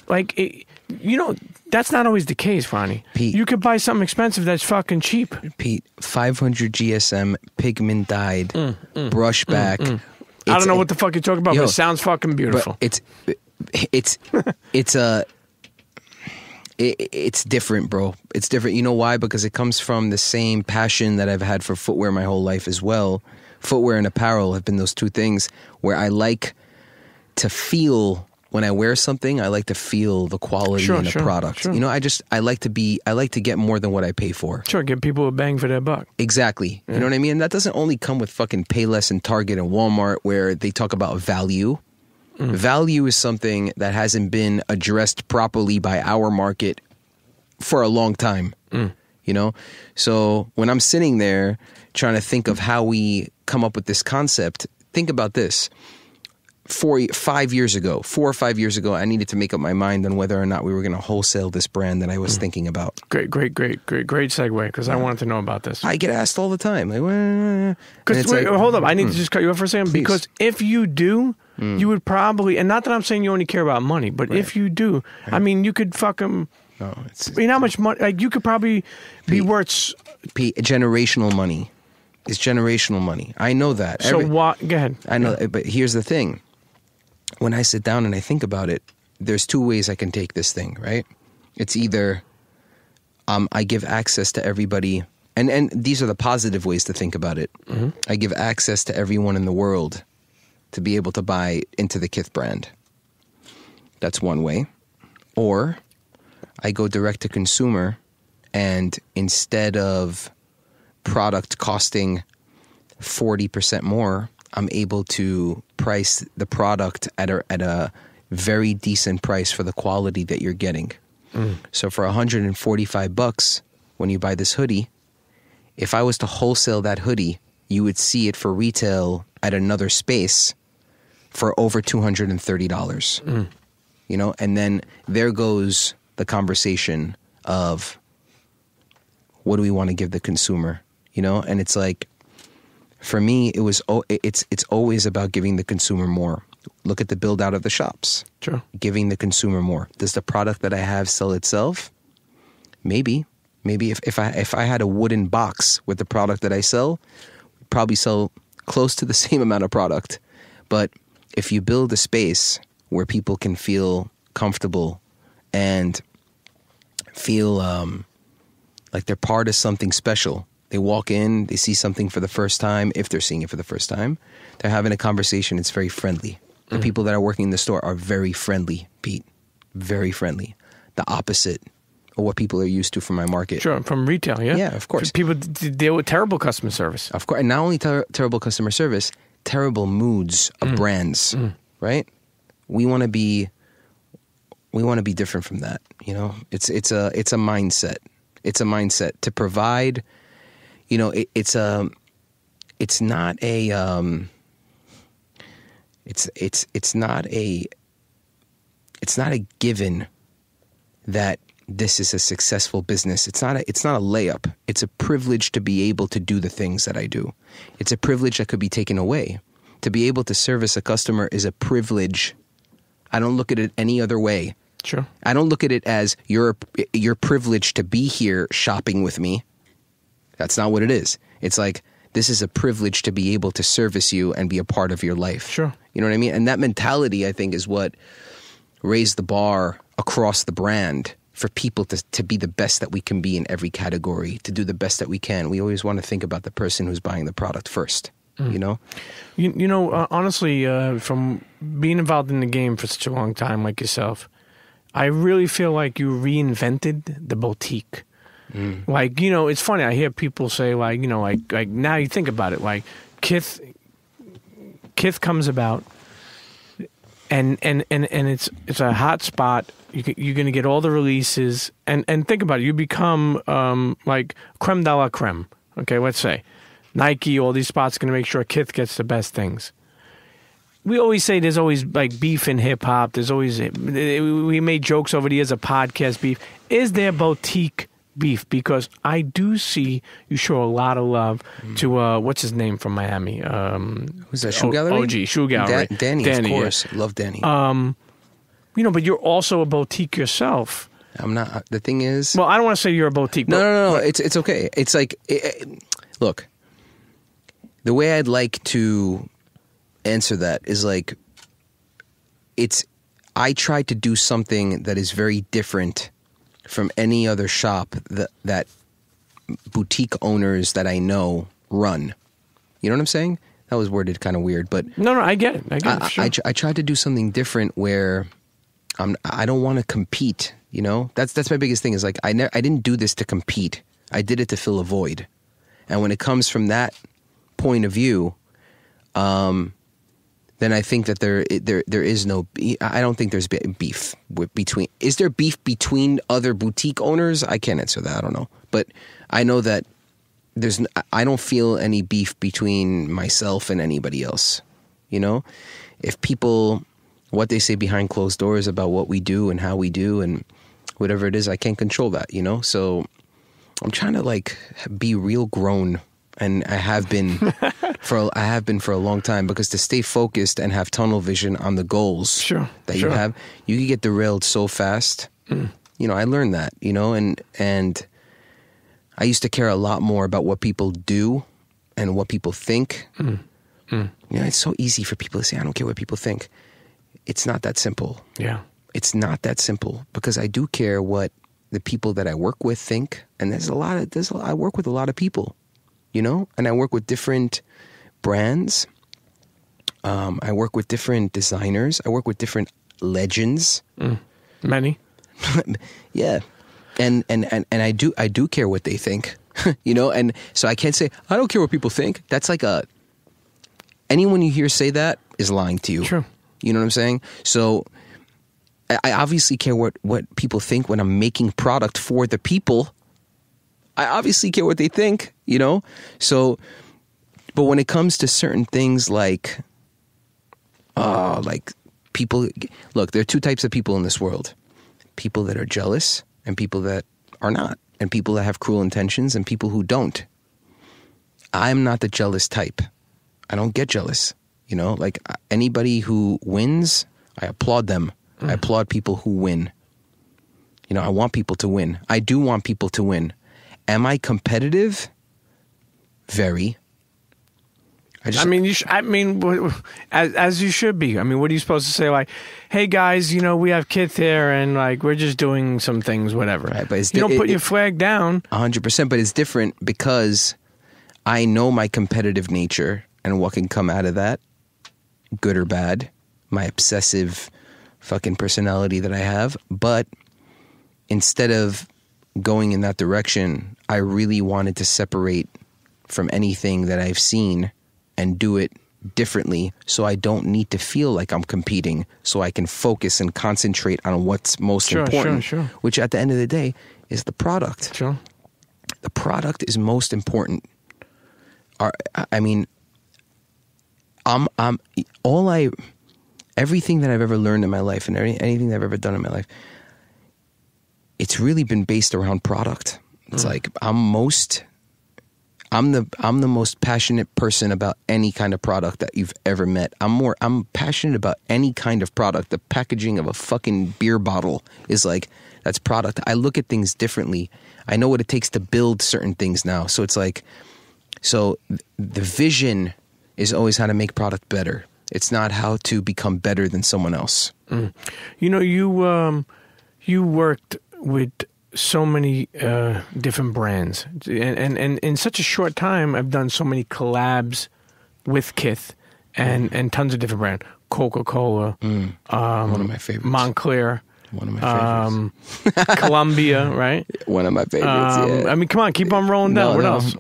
like, you know, that's not always the case, Ronnie. Pete, you could buy something expensive that's fucking cheap. Pete, 500 GSM, pigment dyed, brush back. I don't know what the fuck you're talking about, but it sounds fucking beautiful. It's different, bro. It's different. You know why? Because it comes from the same passion that I've had for footwear my whole life as well. Footwear and apparel have been those two things where I like to feel, when I wear something, I like to feel the quality in the product. You know, I like to get more than what I pay for. Sure, give people a bang for their buck. Exactly. Yeah. You know what I mean? And that doesn't only come with fucking Payless and Target and Walmart, where they talk about value. Value is something that hasn't been addressed properly by our market for a long time. You know? So when I'm sitting there trying to think of how we come up with this concept, think about this. 4 or 5 years ago, I needed to make up my mind on whether or not we were going to wholesale this brand that I was thinking about. Great segue, because I wanted to know about this. I get asked all the time. Like, hold up, I need to just cut you off for a second. Please. Because if you do, you would probably, and not that I'm saying you only care about money, but if you do, I mean, you could fucking, No, I mean, how much money, like, you could probably be worth. Generational money is generational money. I know that. So what, go ahead. I know, but here's the thing. When I sit down and I think about it, there's two ways I can take this thing, right? It's either I give access to everybody, and these are the positive ways to think about it. Mm-hmm. I give access to everyone in the world to be able to buy into the KITH brand. That's one way. Or I go direct to consumer, and instead of product costing 40% more, I'm able to price the product at a very decent price for the quality that you're getting. So for $145 when you buy this hoodie, if I was to wholesale that hoodie, you would see it for retail at another space for over $230. You know, and then there goes the conversation of what do we want to give the consumer, you know? And it's like, for me, it's always about giving the consumer more. Look at the build out of the shops. Sure. Giving the consumer more. Does the product that I have sell itself? Maybe if I had a wooden box with the product that I sell, we'd probably sell close to the same amount of product. But if you build a space where people can feel comfortable and feel like they're part of something special. They walk in, they see something for the first time. If they're seeing it for the first time, they're having a conversation. It's very friendly. The people that are working in the store are very friendly, Pete. Very friendly. The opposite of what people are used to from my market. Sure, from retail, yeah? Yeah, of course. People deal with terrible customer service. Of course. And not only terrible customer service, terrible moods of brands, right? We want to be different from that, you know? It's a mindset. It's a mindset to provide, you know, it's not a given that this is a successful business. It's not a layup. It's a privilege to be able to do the things that I do. It's a privilege that could be taken away. To be able to service a customer is a privilege. I don't look at it any other way. Sure. I don't look at it as you're privileged to be here shopping with me. That's not what it is. It's like, this is a privilege to be able to service you and be a part of your life. Sure. You know what I mean? And that mentality, I think, is what raised the bar across the brand for people to be the best that we can be in every category, to do the best that we can. We always want to think about the person who's buying the product first, you know? You know, honestly, from being involved in the game for such a long time like yourself, I really feel like you reinvented the boutique. Like, you know, it's funny. I hear people say, like, you know, like now you think about it, like KITH comes about, and it's a hot spot. You're going to get all the releases, and think about it. You become like creme de la creme. Okay, let's say Nike, all these spots are going to make sure KITH gets the best things. We always say there's always like beef in hip hop. There's always, we made jokes over the years of podcast beef. Is there boutique beef? Because I do see you show a lot of love to what's his name from Miami? Who's that? Shoe Gallery? OG Shoe Gallery. Danny, of course. Yeah. Love Danny. You know, but you're also a boutique yourself. I'm not. The thing is, well, I don't want to say you're a boutique. No. It's okay. It's like, look, the way I'd like to answer that is like, I try to do something that is very different from any other shop that boutique owners that I know run. You know what I'm saying? That was worded kind of weird, but no, I get it. Sure. I tried to do something different where I don't want to compete. You know, that's my biggest thing. Is like I didn't do this to compete. I did it to fill a void. And when it comes from that point of view, then I think that there is no. I don't think there's beef between. Is there beef between other boutique owners? I can't answer that. I don't know, but I know that I don't feel any beef between myself and anybody else. You know, if people, what they say behind closed doors about what we do and how we do and whatever it is, I can't control that. You know, so I'm trying to like be real grown And I have been for a long time, because to stay focused and have tunnel vision on the goals that you have, you can get derailed so fast. You know, I learned that, you know, and I used to care a lot more about what people do and what people think. You know, it's so easy for people to say, I don't care what people think. It's not that simple. Yeah. It's not that simple, because I do care what the people that I work with think. And I work with a lot of people, you know, and I work with different brands. I work with different designers. I work with different legends. Many. Yeah. And I do care what they think, you know, and so I can't say, I don't care what people think. That's like anyone you hear say that is lying to you. True. You know what I'm saying? So I obviously care what people think when I'm making product for the people. I obviously care what they think, you know? So, but when it comes to certain things like people, look, there are two types of people in this world. People that are jealous and people that are not. And people that have cruel intentions and people who don't. I'm not the jealous type. I don't get jealous. You know, like anybody who wins, I applaud them. I applaud people who win. You know, I want people to win. I do want people to win. Am I competitive? Very. As you should be. I mean, what are you supposed to say? Like, hey guys, you know, we have KITH here, and like we're just doing some things, whatever. Right, but you don't put your flag down. 100%, but it's different because I know my competitive nature and what can come out of that, good or bad. My obsessive fucking personality that I have, but instead of going in that direction, I really wanted to separate from anything that I've seen and do it differently, so I don't need to feel like I'm competing, so I can focus and concentrate on what's most important, which at the end of the day is the product. Sure. The product is most important. I mean, everything that I've ever learned in my life and anything that I've ever done in my life, it's really been based around product. It's like I'm the most passionate person about any kind of product that you've ever met. I'm passionate about any kind of product. The packaging of a fucking beer bottle is like, that's product. I look at things differently. I know what it takes to build certain things now. So it's like, so the vision is always how to make product better. It's not how to become better than someone else. You know, you worked with so many different brands, and in such a short time, I've done so many collabs with KITH and tons of different brands. Coca Cola, one of my favorites. Moncler. One of my favorites. Columbia, right? One of my favorites, yeah. I mean, come on, keep on rolling down. What else?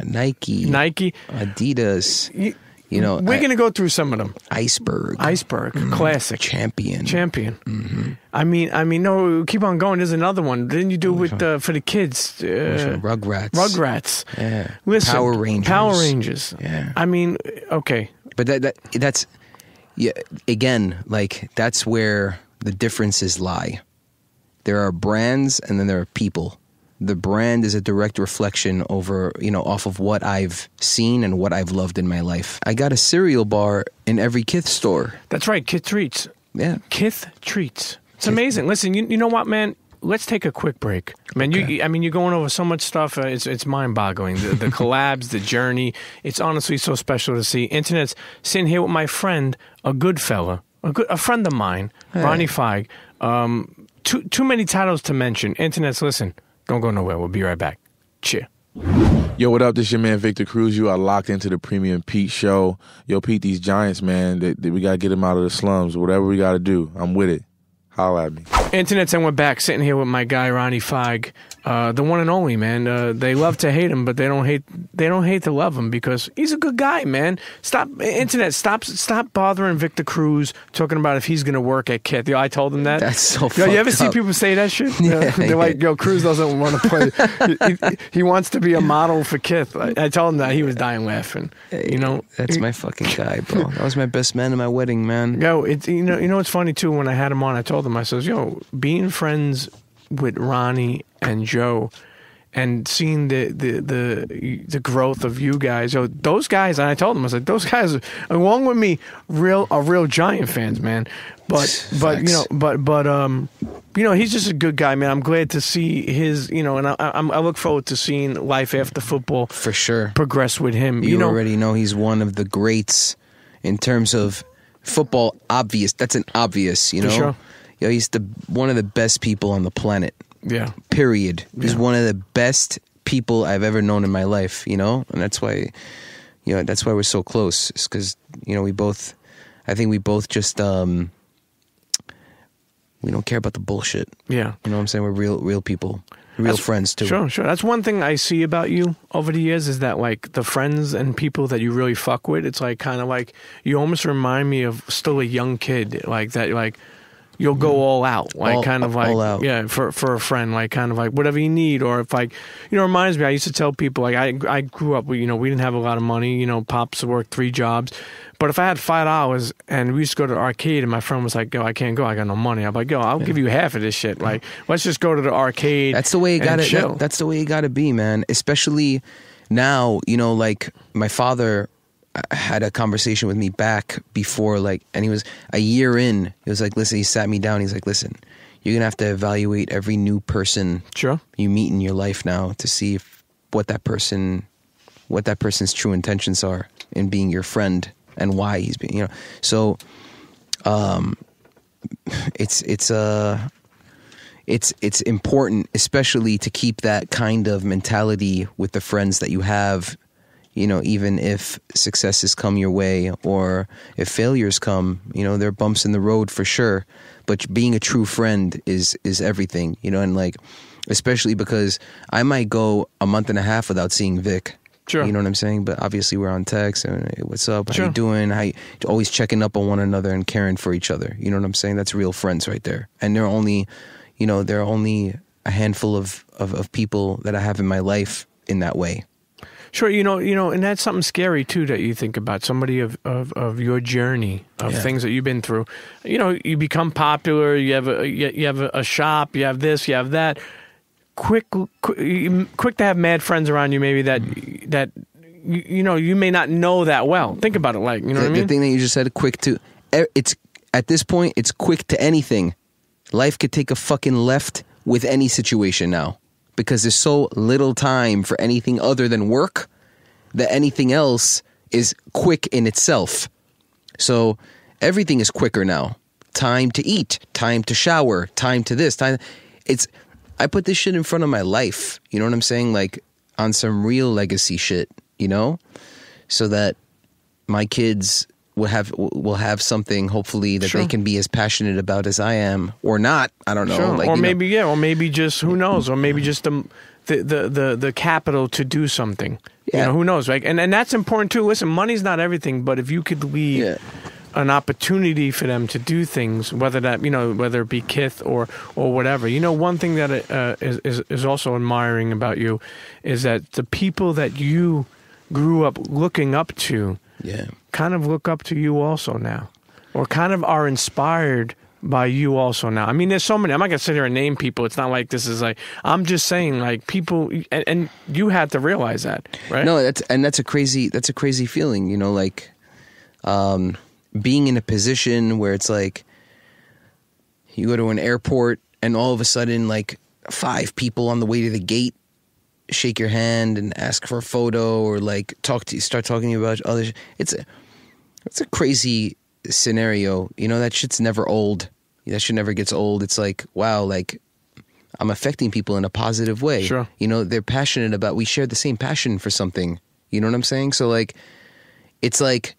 Nike, Adidas. You know, we're going to go through some of them. Iceberg, classic, champion. Mm-hmm. I mean, no, keep on going. There's another one. Didn't you do with for the kids? Rugrats. Yeah. Listen, Power Rangers. Yeah. I mean, okay. But that's again, like that's where the differences lie. There are brands, and then there are people. The brand is a direct reflection off of what I've seen and what I've loved in my life. I got a cereal bar in every KITH store. That's right, KITH Treats. Yeah. KITH Treats. It's amazing. Listen, you know what, man? Let's take a quick break. Man, okay. you're going over so much stuff. It's mind-boggling. The collabs, the journey. It's honestly so special to see. Internet's sitting here with my friend, a good fella, a friend of mine, hey. Ronnie Fieg. Too many titles to mention. Internet's, listen. Don't go nowhere. We'll be right back. Cheer. Yo, what up? This your man, Victor Cruz. You are locked into the Premium Pete Show. Yo, Pete, these Giants, man, we got to get them out of the slums. Whatever we got to do, I'm with it. Holla at me. Internets, and we're back sitting here with my guy, Ronnie Fieg. The one and only, man. They love to hate him, but they don't hate to love him because he's a good guy, man. Stop bothering Victor Cruz talking about if he's going to work at KITH. Yo, I told him that. That's so fucked up. You ever see up. People say that shit? Yeah, they're like, yo, Cruz doesn't want to play. He wants to be a model for KITH. I told him that. He was dying laughing. You know, that's my fucking guy, bro. That was my best man at my wedding, man. Yo, you know what's funny too? When I had him on, I told him, I says, yo, being friends with Ronnie and Joe and seeing the growth of you guys. So those guys, and I told them, I was like, those guys, along with me, are real Giant fans, man. But he's just a good guy, man. I'm glad to see his, and I look forward to seeing life after football for sure progress with him. You already know he's one of the greats in terms of football. Obvious, that's an obvious, For sure. He's one of the best people on the planet. Yeah. Period. He's one of the best people I've ever known in my life, and that's why, that's why we're so close. It's because, I think we both just, we don't care about the bullshit. Yeah. You know what I'm saying? We're real people, real friends too. Sure. That's one thing I see about you over the years is that like the friends and people that you really fuck with, it's like kind of like you almost remind me of still a young kid like that, like you'll go all out, like all out. Yeah, for a friend, like kind of like whatever you need, or if like, reminds me, I used to tell people like I grew up, we didn't have a lot of money, pops worked 3 jobs, but if I had $5 and we used to go to the arcade and my friend was like, yo, I can't go, I got no money. I'm like, yo, I'll give you half of this shit. Like, let's just go to the arcade. That's the way it gotta. That's the way it gotta be, man. Especially now, like my father had a conversation with me back before, like, and he was a year in. He was like, listen, he sat me down. He's like, listen, you're gonna have to evaluate every new person you meet in your life now to see what that person's true intentions are in being your friend and why he's being, So, it's important, especially to keep that kind of mentality with the friends that you have. Even if successes come your way or if failures come, there are bumps in the road for sure. But being a true friend is everything, and like, especially because I might go a month and a half without seeing Vic. Sure. You know what I'm saying? But obviously we're on text and hey, what's up? Sure. How you doing? Always checking up on one another and caring for each other. You know what I'm saying? That's real friends right there. And there are only a handful of people that I have in my life in that way. Sure, and that's something scary too that you think about. Somebody of your journey of things that you've been through. You become popular. You have a shop. You have this. You have that. Quick to have mad friends around you. Maybe that you may not know that well. Think about it, like what I mean. The thing that you just said, it's at this point, it's quick to anything. Life could take a fucking left with any situation now. Because there's so little time for anything other than work that anything else is quick in itself. So everything is quicker now. Time to eat, time to shower, time to this, time. I put this shit in front of my life. You know what I'm saying? Like on some real legacy shit, so that my kids will have something, hopefully, that they can be as passionate about as I am, or not. I don't know. Sure. Like, or maybe just who knows, or maybe just the capital to do something. Yeah. Who knows, right? And that's important too. Listen, money's not everything, but if you could leave an opportunity for them to do things, whether it be KITH or whatever. One thing that is also admiring about you is that the people that you grew up looking up to. Yeah. Kind of look up to you also now, or kind of are inspired by you also now. I mean, there's so many. I'm not gonna sit here and name people. It's not like this is like. I'm just saying, like, people, and you had to realize that, right? No, that's a crazy feeling. Like, being in a position where it's like you go to an airport and all of a sudden, like, 5 people on the way to the gate shake your hand and ask for a photo, or like start talking to you about other. It's a crazy scenario. That shit's never old. That shit never gets old. It's like, wow, like I'm affecting people in a positive way. Sure. They're passionate about. We share the same passion for something. You know what I'm saying? So like, it's like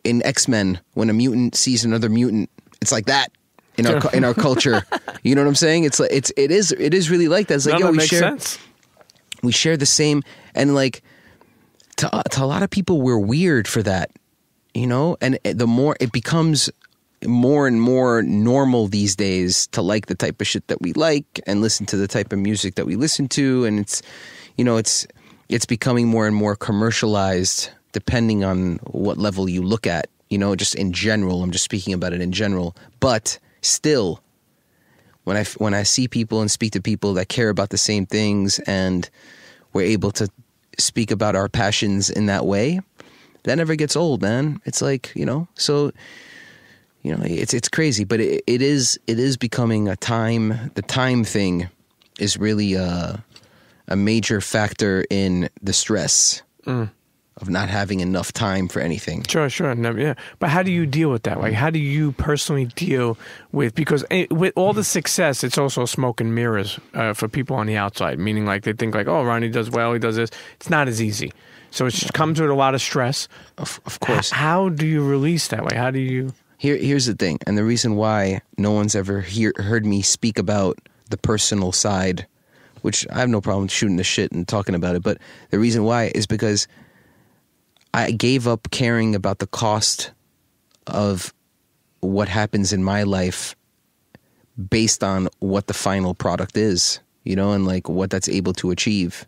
in X-Men when a mutant sees another mutant. It's like that. In our culture. You know what I'm saying? It's like it is really like that. It's like, that makes sense. We share the same, and like to a lot of people, we're weird for that, and the more it becomes more and more normal these days to like the type of shit that we like and listen to the type of music that we listen to. And it's becoming more and more commercialized depending on what level you look at, just in general. I'm just speaking about it in general, but still, when I see people and speak to people that care about the same things, and we're able to speak about our passions in that way, that never gets old, man. It's like, so, it's crazy, but it is becoming a time. The time thing is really a major factor in the stress of not having enough time for anything. Sure. Yeah. But how do you deal with that? Like, how do you personally deal with, because with all the success, it's also smoke and mirrors for people on the outside, meaning like they think like, oh, Ronnie does well, he does this. It's not as easy. So it comes with a lot of stress. Of course. How do you release that? Like, how do you... Here's the thing, and the reason why no one's ever heard me speak about the personal side, which I have no problem shooting the shit and talking about it, but the reason why is because I gave up caring about the cost of what happens in my life based on what the final product is, and like what that's able to achieve,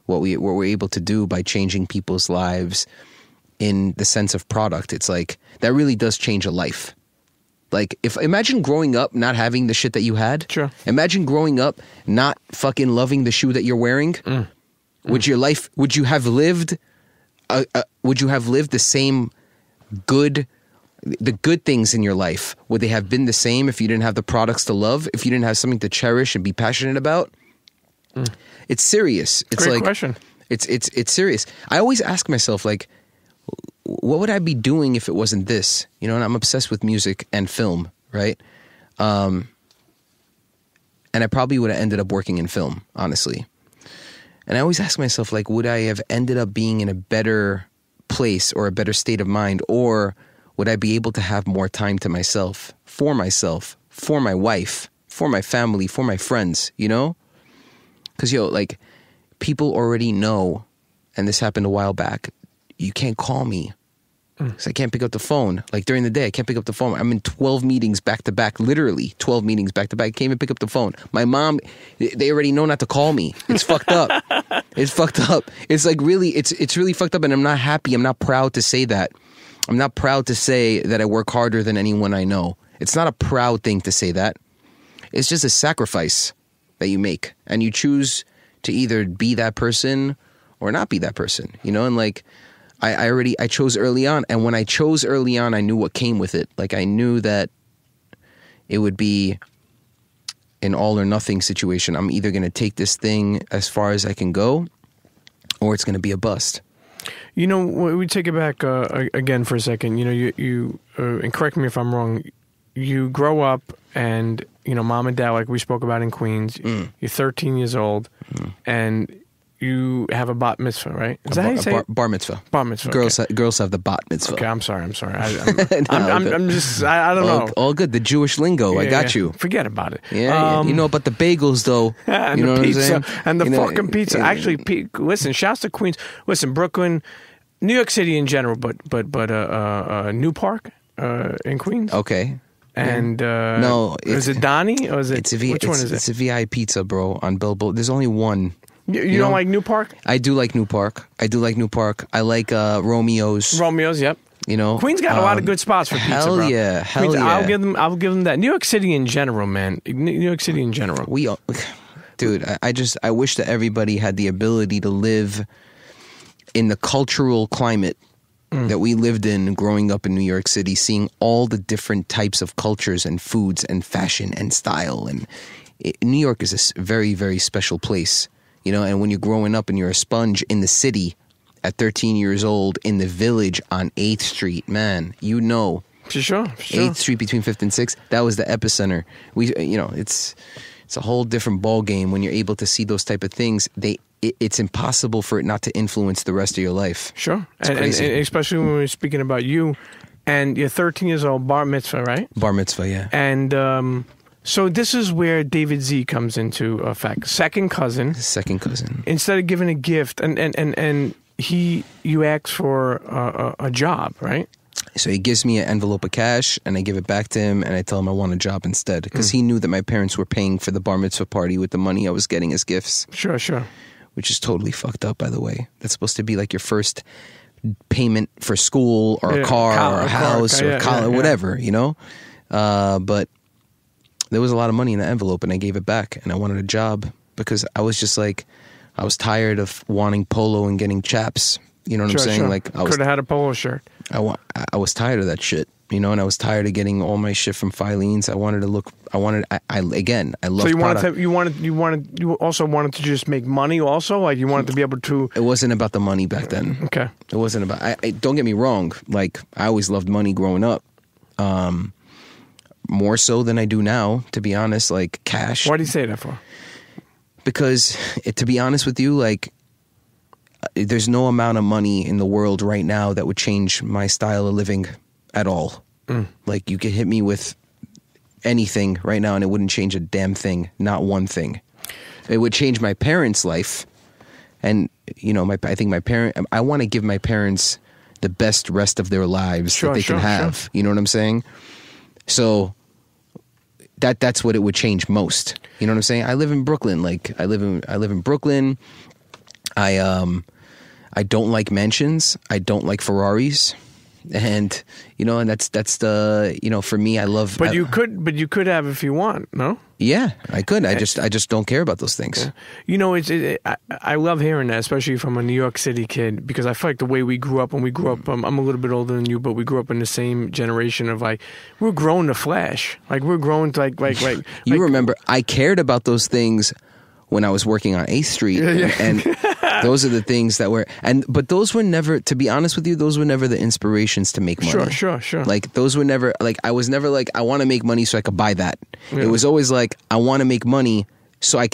what we're able to do by changing people's lives in the sense of product. It's like that really does change a life. Like, imagine growing up not having the shit that you had. Sure. Imagine growing up not fucking loving the shoe that you're wearing. Would you have lived the same the good things in your life? Would they have been the same if you didn't have the products to love? If you didn't have something to cherish and be passionate about? It's serious. It's Great like question. It's serious. I always ask myself, like, what would I be doing if it wasn't this? And I'm obsessed with music and film, right? And I probably would have ended up working in film, honestly. And I always ask myself, like, would I have ended up being in a better place or a better state of mind? Or would I be able to have more time to myself, for my wife, for my family, for my friends, Because, like, people already know, and this happened a while back, you can't call me. So I can't pick up the phone. Like, during the day, I can't pick up the phone. I'm in 12 meetings back to back, literally 12 meetings back to back. I can't even pick up the phone. My mom, they already know not to call me. It's fucked up. It's fucked up. It's like really, it's really fucked up, and I'm not happy. I'm not proud to say that. I'm not proud to say that I work harder than anyone I know. It's not a proud thing to say that. It's just a sacrifice that you make, and you choose to either be that person or not be that person, and like, I chose early on, and when I chose early on, I knew what came with it. Like, I knew that it would be an all or nothing situation. I'm either going to take this thing as far as I can go, or it's going to be a bust. We take it back again for a second. You and correct me if I'm wrong, you grow up and, mom and dad, like we spoke about in Queens, you're 13 years old, and you have a bat mitzvah, right? Is that how you say it? Bar mitzvah. Bar mitzvah. Girls have the bat mitzvah. Okay, I'm sorry. I'm just, I don't know. All good. The Jewish lingo. I got you. Forget about it. Yeah. About the bagels, though. And you know the what pizza. I'm saying? And the fucking pizza. Actually, listen, shouts to Queens. Listen, Brooklyn, New York City in general, but New Park in Queens. Okay. And no, is it Donnie or is it? Which one is it? It's a VI pizza, bro. On Billboard, there's only one. You don't like New Park? I do like New Park. I like Romeo's. Yep. Queens got a lot of good spots for pizza, bro. Hell yeah. I'll give them that. New York City in general, man. New York City in general. Dude, I wish that everybody had the ability to live in the cultural climate that we lived in growing up in New York City, seeing all the different types of cultures and foods and fashion and style. And New York is a very, very special place. And when you're growing up and you're a sponge in the city at 13 years old in the village on 8th Street, man, For sure. 8th Street between 5th and 6th, that was the epicenter. It's a whole different ball game when you're able to see those type of things. It's impossible for it not to influence the rest of your life. Sure. And especially when we're speaking about you, and you're 13 years old, bar mitzvah, right? Bar mitzvah, yeah. And so this is where David Z comes into effect. Second cousin. Instead of giving a gift, and you ask for a job, right? So he gives me an envelope of cash, and I give it back to him, and I tell him I want a job instead, because he knew that my parents were paying for the bar mitzvah party with the money I was getting as gifts. Sure. Which is totally fucked up, by the way. That's supposed to be like your first payment for school or a car or a house or college, whatever, But there was a lot of money in the envelope, and I gave it back, and I wanted a job because I was just like, I was tired of wanting polo and getting chaps. You know what I'm saying? Sure. Like, I could have had a polo shirt. I was tired of that shit, you know, and I was tired of getting all my shit from Filene's. I wanted to look. I love. So you also wanted to just make money. Also, like you wanted to be able to. It wasn't about the money back then. Okay. It wasn't about. Don't get me wrong. Like, I always loved money growing up. More so than I do now, to be honest. Like, cash. Why do you say that for? Because, to be honest with you, like, there's no amount of money in the world right now that would change my style of living at all. Like, you could hit me with anything right now and it wouldn't change a damn thing. Not one thing. It would change my parents' life. And, you know, I want to give my parents the best rest of their lives that they can have. Sure. You know what I'm saying? So that's what it would change most. You know what I'm saying? I live in Brooklyn. Like, I live in Brooklyn. I don't like mansions. I don't like Ferraris. And, you know, and that's the, you know, for me, I love. But you could have if you want, no? Yeah, I could. I just don't care about those things. Yeah. You know, I love hearing that, especially from a New York City kid, because I feel like the way we grew up, I'm a little bit older than you, but we grew up in the same generation of like, we're growing to flash. Like, we're growing to like. You remember, I cared about those things when I was working on 8th Street. And those are the things that were, but those were never, to be honest with you, those were never the inspirations to make money. Sure. Like, those were never, like, I was never like, I want to make money so I could buy that. Yeah. It was always like, I want to make money so I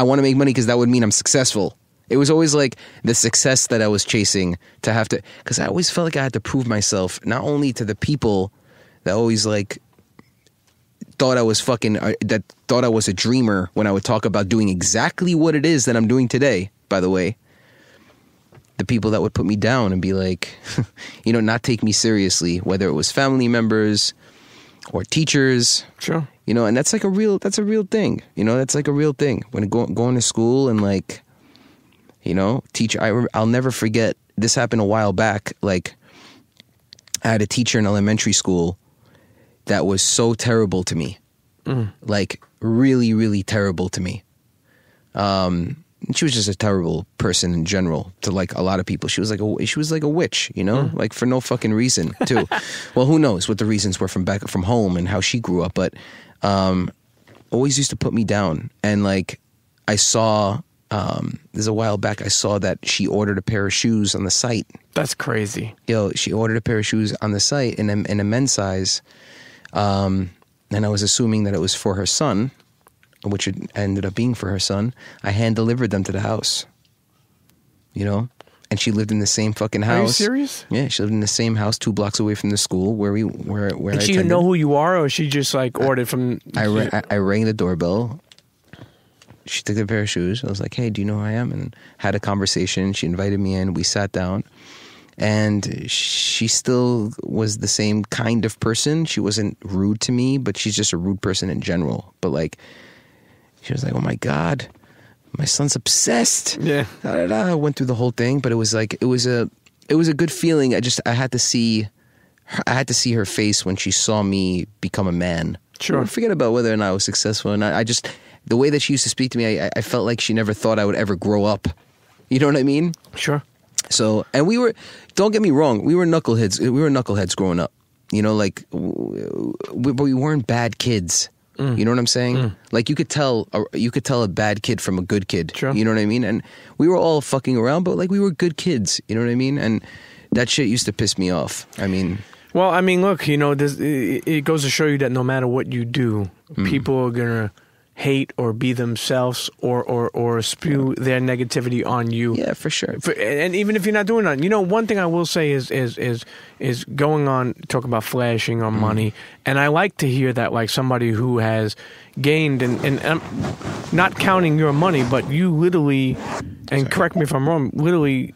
want to make money because that would mean I'm successful. It was always like the success that I was chasing because I always felt like I had to prove myself, not only to the people that always like, thought I was a dreamer when I would talk about doing exactly what it is that I'm doing today, by the way. The people that would put me down and be like, you know, not take me seriously, whether it was family members or teachers. Sure. You know, and that's a real thing. You know, that's like a real thing. When going to school and like, you know, I'll never forget, this happened a while back. Like, I had a teacher in elementary school that was so terrible to me. Like, really, really terrible to me. She was just a terrible person in general to like a lot of people. She was like a witch, you know, like for no fucking reason too. Well, who knows what the reasons were from home and how she grew up, but always used to put me down. And like, I saw, there's a while back, I saw that she ordered a pair of shoes on the site. That's crazy. She ordered a pair of shoes on the site in a men's size. And I was assuming that it was for her son, which it ended up being for her son. I hand delivered them to the house, you know, and she lived in the same fucking house. Are you serious? Yeah, she lived in the same house 2 blocks away from the school where and I she attended. Know who you are, or she just like ordered from? I rang the doorbell. She took a pair of shoes. I was like, "Hey, do you know who I am?" And had a conversation. She invited me in. We sat down. And she still was the same kind of person. She wasn't rude to me, but she's just a rude person in general. But like, she was like, "Oh my God, my son's obsessed." Yeah. I went through the whole thing, but it was like, it was a good feeling. I had to see her face when she saw me become a man. Sure. Forget about whether or not I was successful or not. The way that she used to speak to me, I felt like she never thought I would ever grow up. You know what I mean? Sure. So, and don't get me wrong, we were knuckleheads. We were knuckleheads growing up. You know, like, but we weren't bad kids. You know what I'm saying? Like, you could tell a bad kid from a good kid. Sure. You know what I mean? And we were all fucking around, but like, we were good kids. You know what I mean? And that shit used to piss me off. I mean, well, I mean, look, you know, it goes to show you that no matter what you do, people are gonna hate or be themselves or spew their negativity on you. Yeah, for sure. And even if you're not doing that, you know, one thing I will say is going on, talk about flashing on money. And I like to hear that, like, somebody who has gained, and I'm not counting your money, but you literally, and correct me if I'm wrong, literally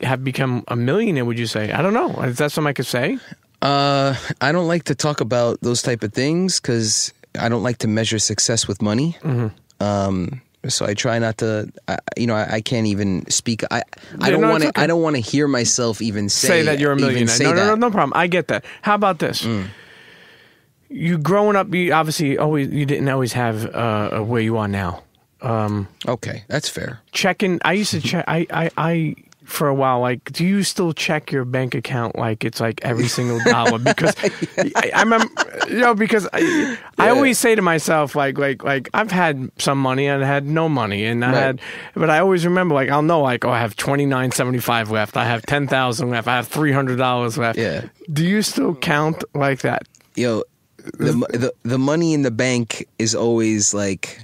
have become a millionaire, would you say? I don't know. Is that something I could say? I don't like to talk about those type of things because I don't like to measure success with money. So I try not to. I can't even speak. I don't want to. Okay. I don't want to hear myself even say that you're a millionaire. No problem. I get that. How about this? you growing up, you obviously you didn't always have where you are now. Okay, that's fair. Checking, I used to check. I for a while, like, do you still check your bank account like it's like every single dollar? Because I remember, because I always say to myself, like I've had some money and I had no money, and but I always remember, like, I'll know, like, I have $29.75 left, I have $10,000 left, I have $300 left. Yeah. Do you still count like that? Yo, the money in the bank is always like,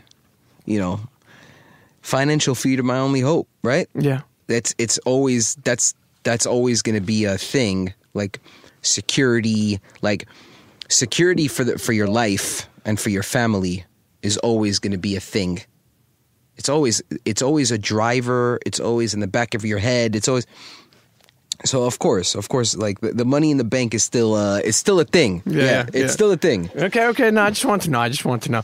financial freedom, my only hope, right? Yeah. That's always going to be a thing, like security for your life and for your family is always going to be a thing. It's always a driver. It's always in the back of your head. It's always. So of course, like the money in the bank is still a thing. Yeah, it's still a thing. Okay. No, I just want to know.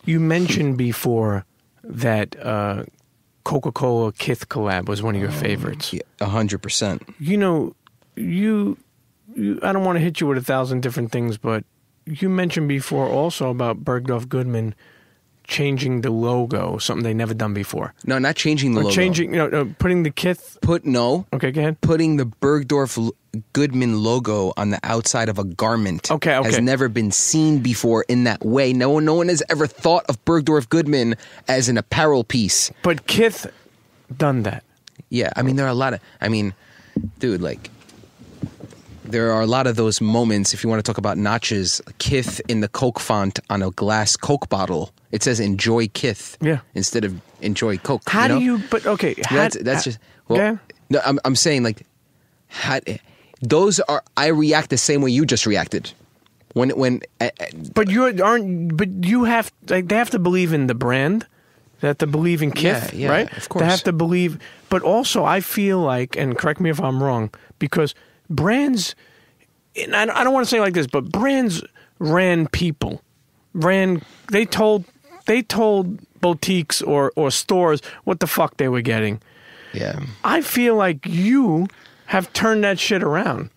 You mentioned before that Coca Cola KITH collab was one of your favorites. 100%. You I don't want to hit you with 1,000 different things, but you mentioned before also about Bergdorf Goodman changing the logo, something they never done before. No, not changing the logo. Changing, putting the KITH. Okay, go ahead. Putting the Bergdorf Goodman logo on the outside of a garment. Okay. Has never been seen before in that way. No one has ever thought of Bergdorf Goodman as an apparel piece. But KITH done that. Yeah, I mean, there are a lot of. I mean, dude, like, there are a lot of those moments. If you want to talk about notches, KITH in the Coke font on a glass Coke bottle. It says "Enjoy KITH" instead of "Enjoy Coke." How do you? But okay, that's just. Well, no, I'm saying, like, those are. I react the same way you just reacted. When. But you have, like, they have to believe in the brand. They have to believe in KITH, right? Of course. They have to believe. But also, I feel like, and correct me if I'm wrong, because brands, and I don't want to say it like this, but brands ran people. They told boutiques or stores what the fuck they were getting. Yeah. I feel like you have turned that shit around,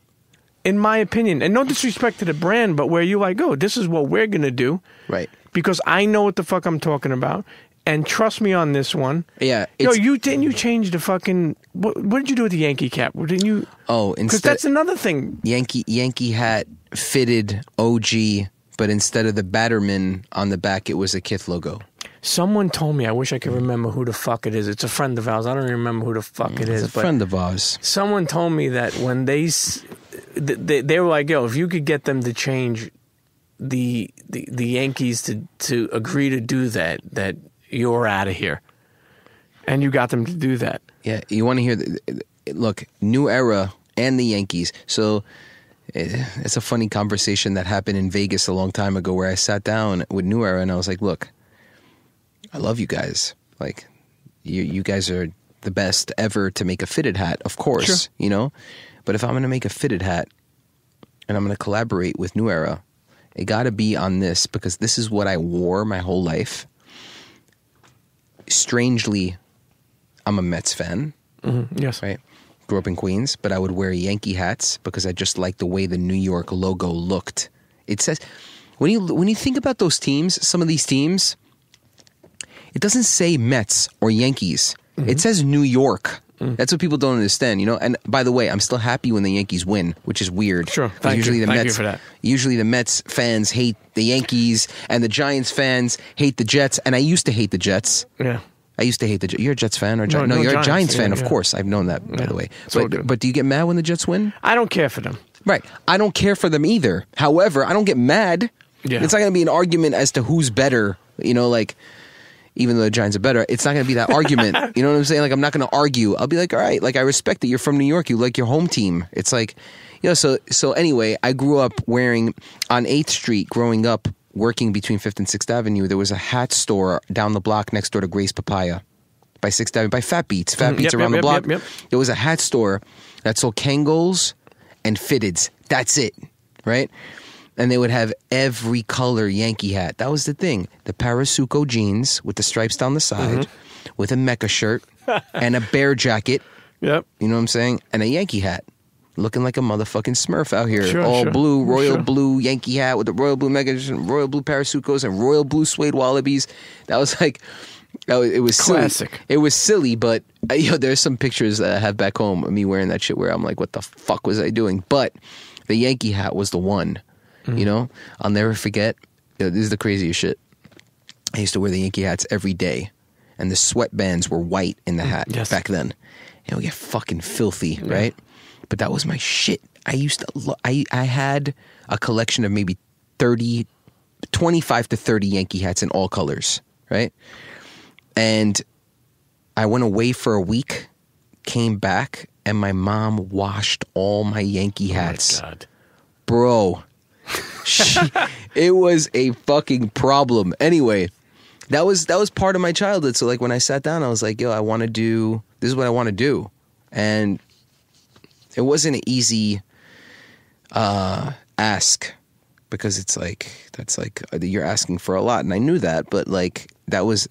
in my opinion. And no disrespect to the brand, but where you like, this is what we're going to do. Right. Because I know what the fuck I'm talking about. And trust me on this one. Yeah. You change the fucking... What did you do with the Yankee cap? Didn't you... Oh, because that's another thing. Yankee hat fitted OG, but instead of the Batterman on the back, it was a KITH logo. Someone told me, I wish I could remember who the fuck it is. It's a friend of ours. I don't even remember who the fuck it is. It's a friend of ours. Someone told me that when they were like, if you could get them to change the Yankees to agree to do that you're out of here. And you got them to do that. Yeah, you want to hear... Look, New Era and the Yankees. So it's a funny conversation that happened in Vegas a long time ago where I sat down with New Era and I was like, look, I love you guys. Like, you guys are the best ever to make a fitted hat, of course, sure. But if I'm going to make a fitted hat and I'm going to collaborate with New Era, it got to be on this because this is what I wore my whole life. Strangely, I'm a Mets fan. Mm-hmm. Yes. Right? Grew up in Queens, but I would wear Yankee hats because I just liked the way the New York logo looked. It says, when you think about those teams, some of these teams, it doesn't say Mets or Yankees. Mm-hmm. It says New York. Mm. That's what people don't understand, And by the way, I'm still happy when the Yankees win, which is weird. Sure, thank you for that. Usually the Mets fans hate the Yankees, and the Giants fans hate the Jets, and I used to hate the Jets. Yeah. I used to hate the Jets. You're a Jets fan? Or no, you're Giants. a Giants fan, yeah. Of course. I've known that, by the way. But do you get mad when the Jets win? I don't care for them. Right. I don't care for them either. However, I don't get mad. Yeah. It's not going to be an argument as to who's better, even though the Giants are better, it's not going to be that argument. You know what I'm saying? Like, I'm not going to argue. I'll be like, all right, like, I respect that you're from New York. You like your home team. It's like, so anyway, I grew up wearing on 8th Street growing up, working between 5th and 6th Avenue. There was a hat store down the block next door to Grace Papaya by 6th Avenue, by Fat Beats. Fat Beats around the block. Yep. There was a hat store that sold Kangol and fitteds. That's it, right? And they would have every color Yankee hat. That was the thing. The Parasuco jeans with the stripes down the side, with a Mecca shirt and a bear jacket. Yep. You know what I'm saying? And a Yankee hat. looking like a motherfucking Smurf out here. Sure, all sure. blue, royal Sure. blue Yankee hat with the royal blue magazine, royal blue parasucos, and royal blue suede wallabies. That was like, it was Classic. silly. It was silly, but there's some pictures that I have back home of me wearing that shit where I'm like, what the fuck was I doing? But the Yankee hat was the one. I'll never forget. This is the craziest shit. I used to wear the Yankee hats every day, and the sweatbands were white in the hat back then. And it would get fucking filthy, right? But that was my shit. I used to. I had a collection of maybe 25 to 30 Yankee hats in all colors, right? And I went away for a week, came back, and my mom washed all my Yankee hats. Oh my God. Bro. It was a fucking problem. Anyway, that was part of my childhood. So like when I sat down, I was like, yo, this is what I want to do. And it wasn't an easy ask, because it's like, that's like, you're asking for a lot. And I knew that, but like that was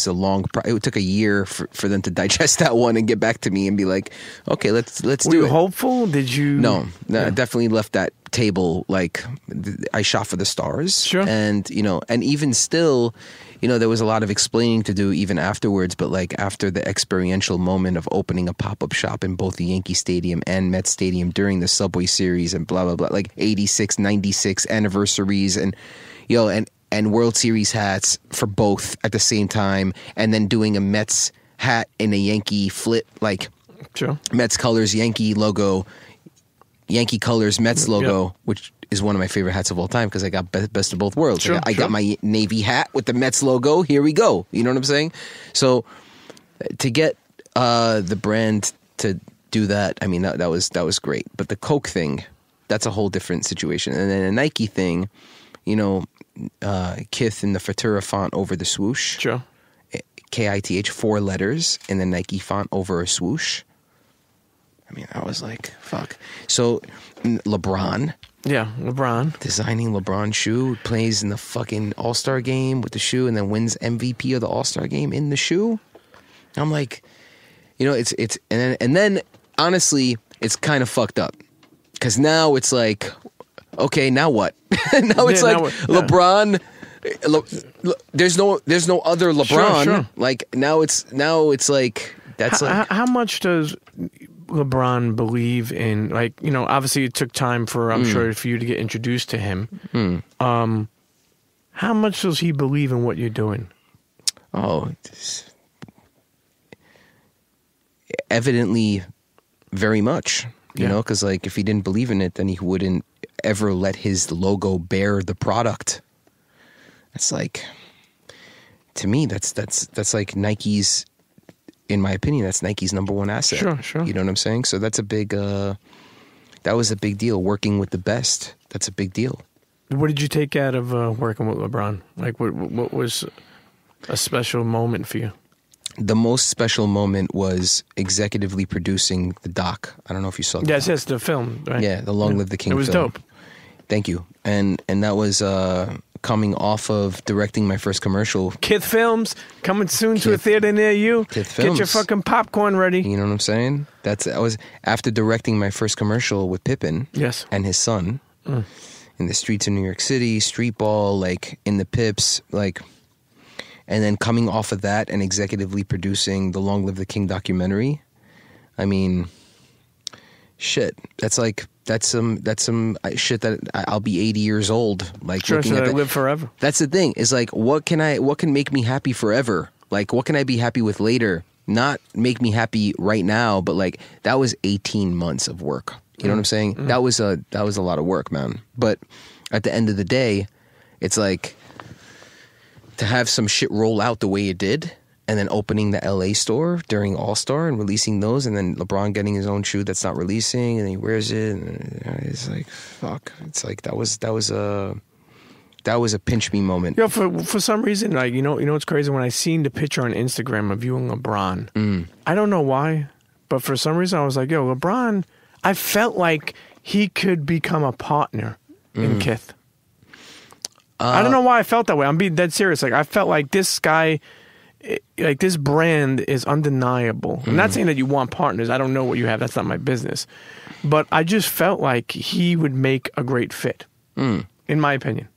a long it took a year for them to digest that one and get back to me and be like, okay, let's Were do you it. hopeful? Did you? No, I definitely left that table like I shot for the stars. Sure. And and even still, there was a lot of explaining to do even afterwards. But like after the experiential moment of opening a pop-up shop in both the Yankee Stadium and Met Stadium during the Subway Series and blah blah blah, like 86, 96 anniversaries and and World Series hats for both at the same time, and then doing a Mets hat in a Yankee flip, like Sure. Mets colors, Yankee logo, Yankee colors, Mets logo, which is one of my favorite hats of all time because I got best of both worlds. Sure, I got my Navy hat with the Mets logo. Here we go. You know what I'm saying? So to get the brand to do that, I mean, that was great. But the Coke thing, that's a whole different situation. And then a Nike thing, KITH in the Futura font over the swoosh. Sure. KITH, 4 letters in the Nike font over a swoosh. I mean, I was like, fuck. So LeBron. Yeah, LeBron. Designing LeBron shoe, plays in the fucking All-Star game with the shoe, and then wins MVP of the All-Star game in the shoe. I'm like, it's and then honestly, it's kind of fucked up. Because now it's like, okay, now what? Now it's LeBron. There's no other LeBron. Sure. Like now it's like that's How much does LeBron believe in? Like obviously it took time for I'm sure for you to get introduced to him. How much does he believe in what you're doing? Oh, evidently, very much. You know, because like if he didn't believe in it, then he wouldn't ever let his logo bear the product. It's like, to me, that's like Nike's. In my opinion, that's Nike's number one asset. Sure. You know what I'm saying? So that's a big. That was a big deal. Working with the best. That's a big deal. What did you take out of working with LeBron? Like, what was a special moment for you? The most special moment was executively producing the doc. I don't know if you saw that. Yes, the film. Right? Yeah, the Long Live the King film. It was dope. Thank you. And that was coming off of directing my first commercial. KITH Films coming soon to a theater near you. KITH Films. Get your fucking popcorn ready. You know what I'm saying? I was after directing my first commercial with Pippen. Yes. And his son in the streets of New York City, street ball, like in the Pips, like, and then coming off of that and executively producing the Long Live the King documentary. I mean, shit. That's some shit that I'll be 80 years old. Like, Sure, looking so at I that. live forever. That's the thing. Is like, what can make me happy forever? Like, what can I be happy with later? Not make me happy right now, but like that was 18 months of work. You know what I'm saying? That was a lot of work, man. But at the end of the day, it's like to have some shit roll out the way it did, and then opening the LA store during All-Star and releasing those, and then LeBron getting his own shoe that's not releasing, and he wears it, and it's like, fuck. It's like that was a pinch me moment. Yo, for some reason, like you know what's crazy? When I seen the picture on Instagram of you and LeBron, I don't know why, but for some reason I was like, yo, LeBron. I felt like he could become a partner in KITH. I don't know why I felt that way. I'm being dead serious. Like I felt like this guy like this brand is undeniable. I'm not saying that you want partners. I don't know what you have. That's not my business. But I just felt like he would make a great fit, in my opinion.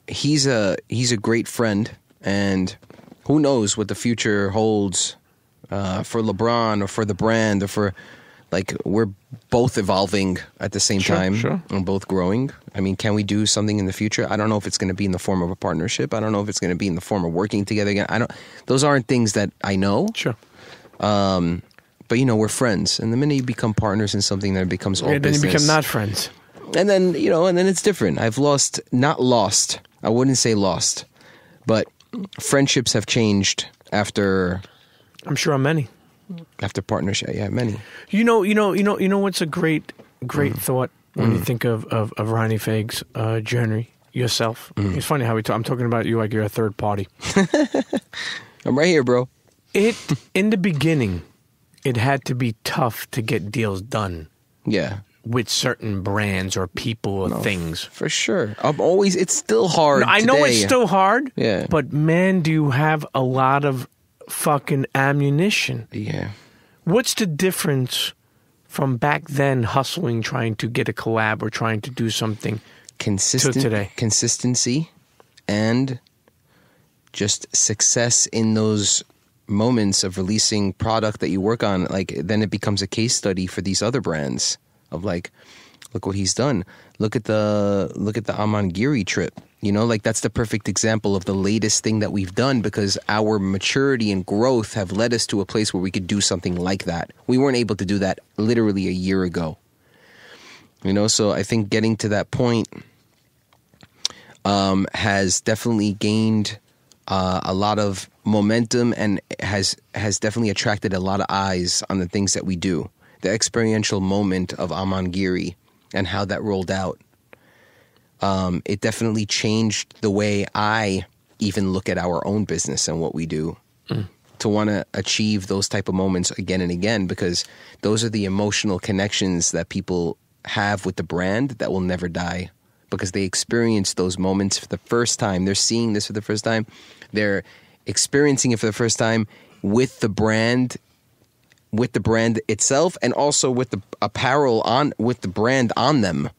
He's a great friend, and who knows what the future holds for LeBron or for the brand or for, like, we're both evolving at the same time. Sure. And both growing. I mean, can we do something in the future? I don't know if it's going to be in the form of a partnership. I don't know if it's going to be in the form of working together again. Those aren't things that I know. Sure. But, you know, we're friends. And the minute you become partners in something, then it becomes all business. Then you become not friends. And then, you know, and then it's different. I've not lost. I wouldn't say lost. But friendships have changed after... I'm sure many. After partnership, yeah, many. You know what's a great thought when you think of Ronnie Fieg's journey, yourself. It's funny how I'm talking about you like you're a third party. I'm right here, bro. In the beginning, it had to be tough to get deals done. Yeah. With certain brands or people or things. For sure. It's still hard I know it's still hard. Yeah. But man, do you have a lot of fucking ammunition. Yeah. What's the difference from back then hustling, trying to get a collab or trying to do something to today? Consistency and just success in those moments of releasing product that you work on. Like, then it becomes a case study for these other brands of, like, look what he's done. Look at the Amangiri trip. You know, like, that's the perfect example of the latest thing that we've done, because our maturity and growth have led us to a place where we could do something like that. We weren't able to do that literally a year ago. You know, so I think getting to that point has definitely gained a lot of momentum and has definitely attracted a lot of eyes on the things that we do. The experiential moment of Amangiri and how that rolled out. It definitely changed the way I even look at our own business and what we do. To want to achieve those type of moments again and again, because those are the emotional connections that people have with the brand that will never die, because they experience those moments for the first time. They're seeing this for the first time. They're experiencing it for the first time with the brand itself, and also with the apparel with the brand on them.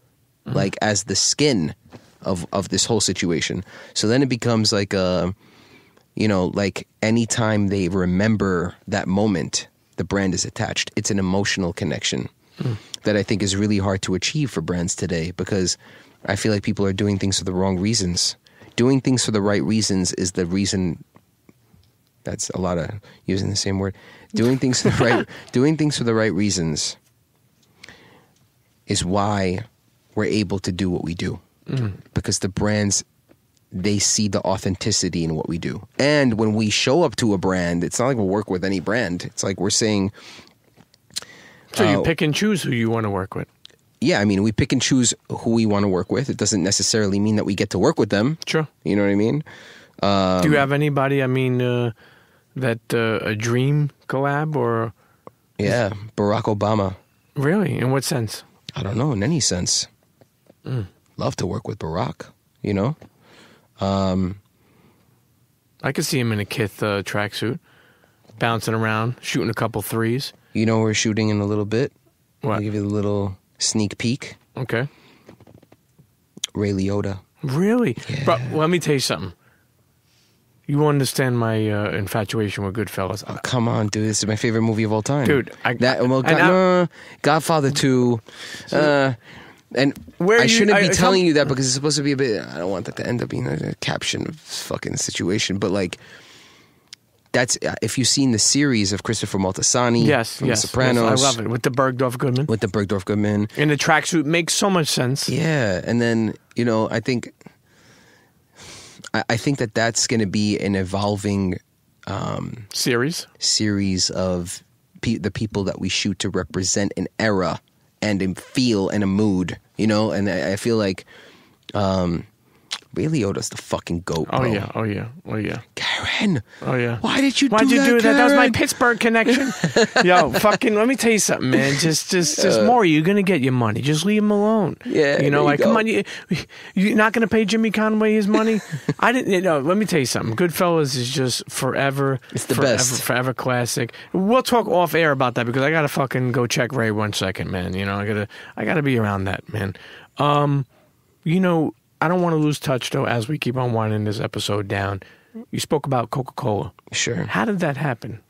Like, as the skin of this whole situation. So then it becomes like like anytime they remember that moment, the brand is attached. It's an emotional connection that I think is really hard to achieve for brands today, because I feel like people are doing things for the wrong reasons. Doing things for the right reasons is the reason. That's a lot of using the same word. Doing things for the right reasons is why we're able to do what we do, because the brands, they see the authenticity in what we do. And when we show up to a brand, it's not like we'll work with any brand. It's like we're saying... So you pick and choose who you want to work with? Yeah, I mean, we pick and choose who we want to work with. It doesn't necessarily mean that we get to work with them. Sure. You know what I mean? Do you have anybody, that a dream collab or... Yeah, Barack Obama. Really? In what sense? I don't know, in any sense. Love to work with Barack, you know? I could see him in a KITH tracksuit, bouncing around, shooting a couple threes. You know, we're shooting in a little bit. What? I'll give you a little sneak peek. Okay. Ray Liotta. Really? Yeah. Bro, let me tell you something. You understand my infatuation with Goodfellas. Oh, come on, dude. This is my favorite movie of all time. Dude. Godfather 2. And I shouldn't be telling you that, because it's supposed to be a bit... I don't want that to end up being a caption of this fucking situation. But, like, that's... if you've seen the series of Christopher Moltisanti from The Sopranos... Yes, I love it. With the Bergdorf Goodman. And the tracksuit makes so much sense. Yeah. And then, you know, I think that that's going to be an evolving... series of the people that we shoot to represent an era and a feel and a mood, you know? And I feel like Ray Liotta's the fucking GOAT, bro. Oh, yeah. God, Karen. Oh yeah. Why did you Why'd do you that, do that? That was my Karen? Pittsburgh connection. Yo, fucking. Let me tell you something, man. Just Maury, you're gonna get your money. Just leave him alone. Yeah, You know, there like, you come go. on, you're not gonna pay Jimmy Conway his money. I didn't. You know, let me tell you something. Goodfellas is just forever. It's the best. Forever classic. We'll talk off air about that because I gotta fucking go check Ray 1 second, man. You know, I gotta be around that, man. You know, I don't want to lose touch though as we keep on winding this episode down. You spoke about Coca Cola. Sure. How did that happen?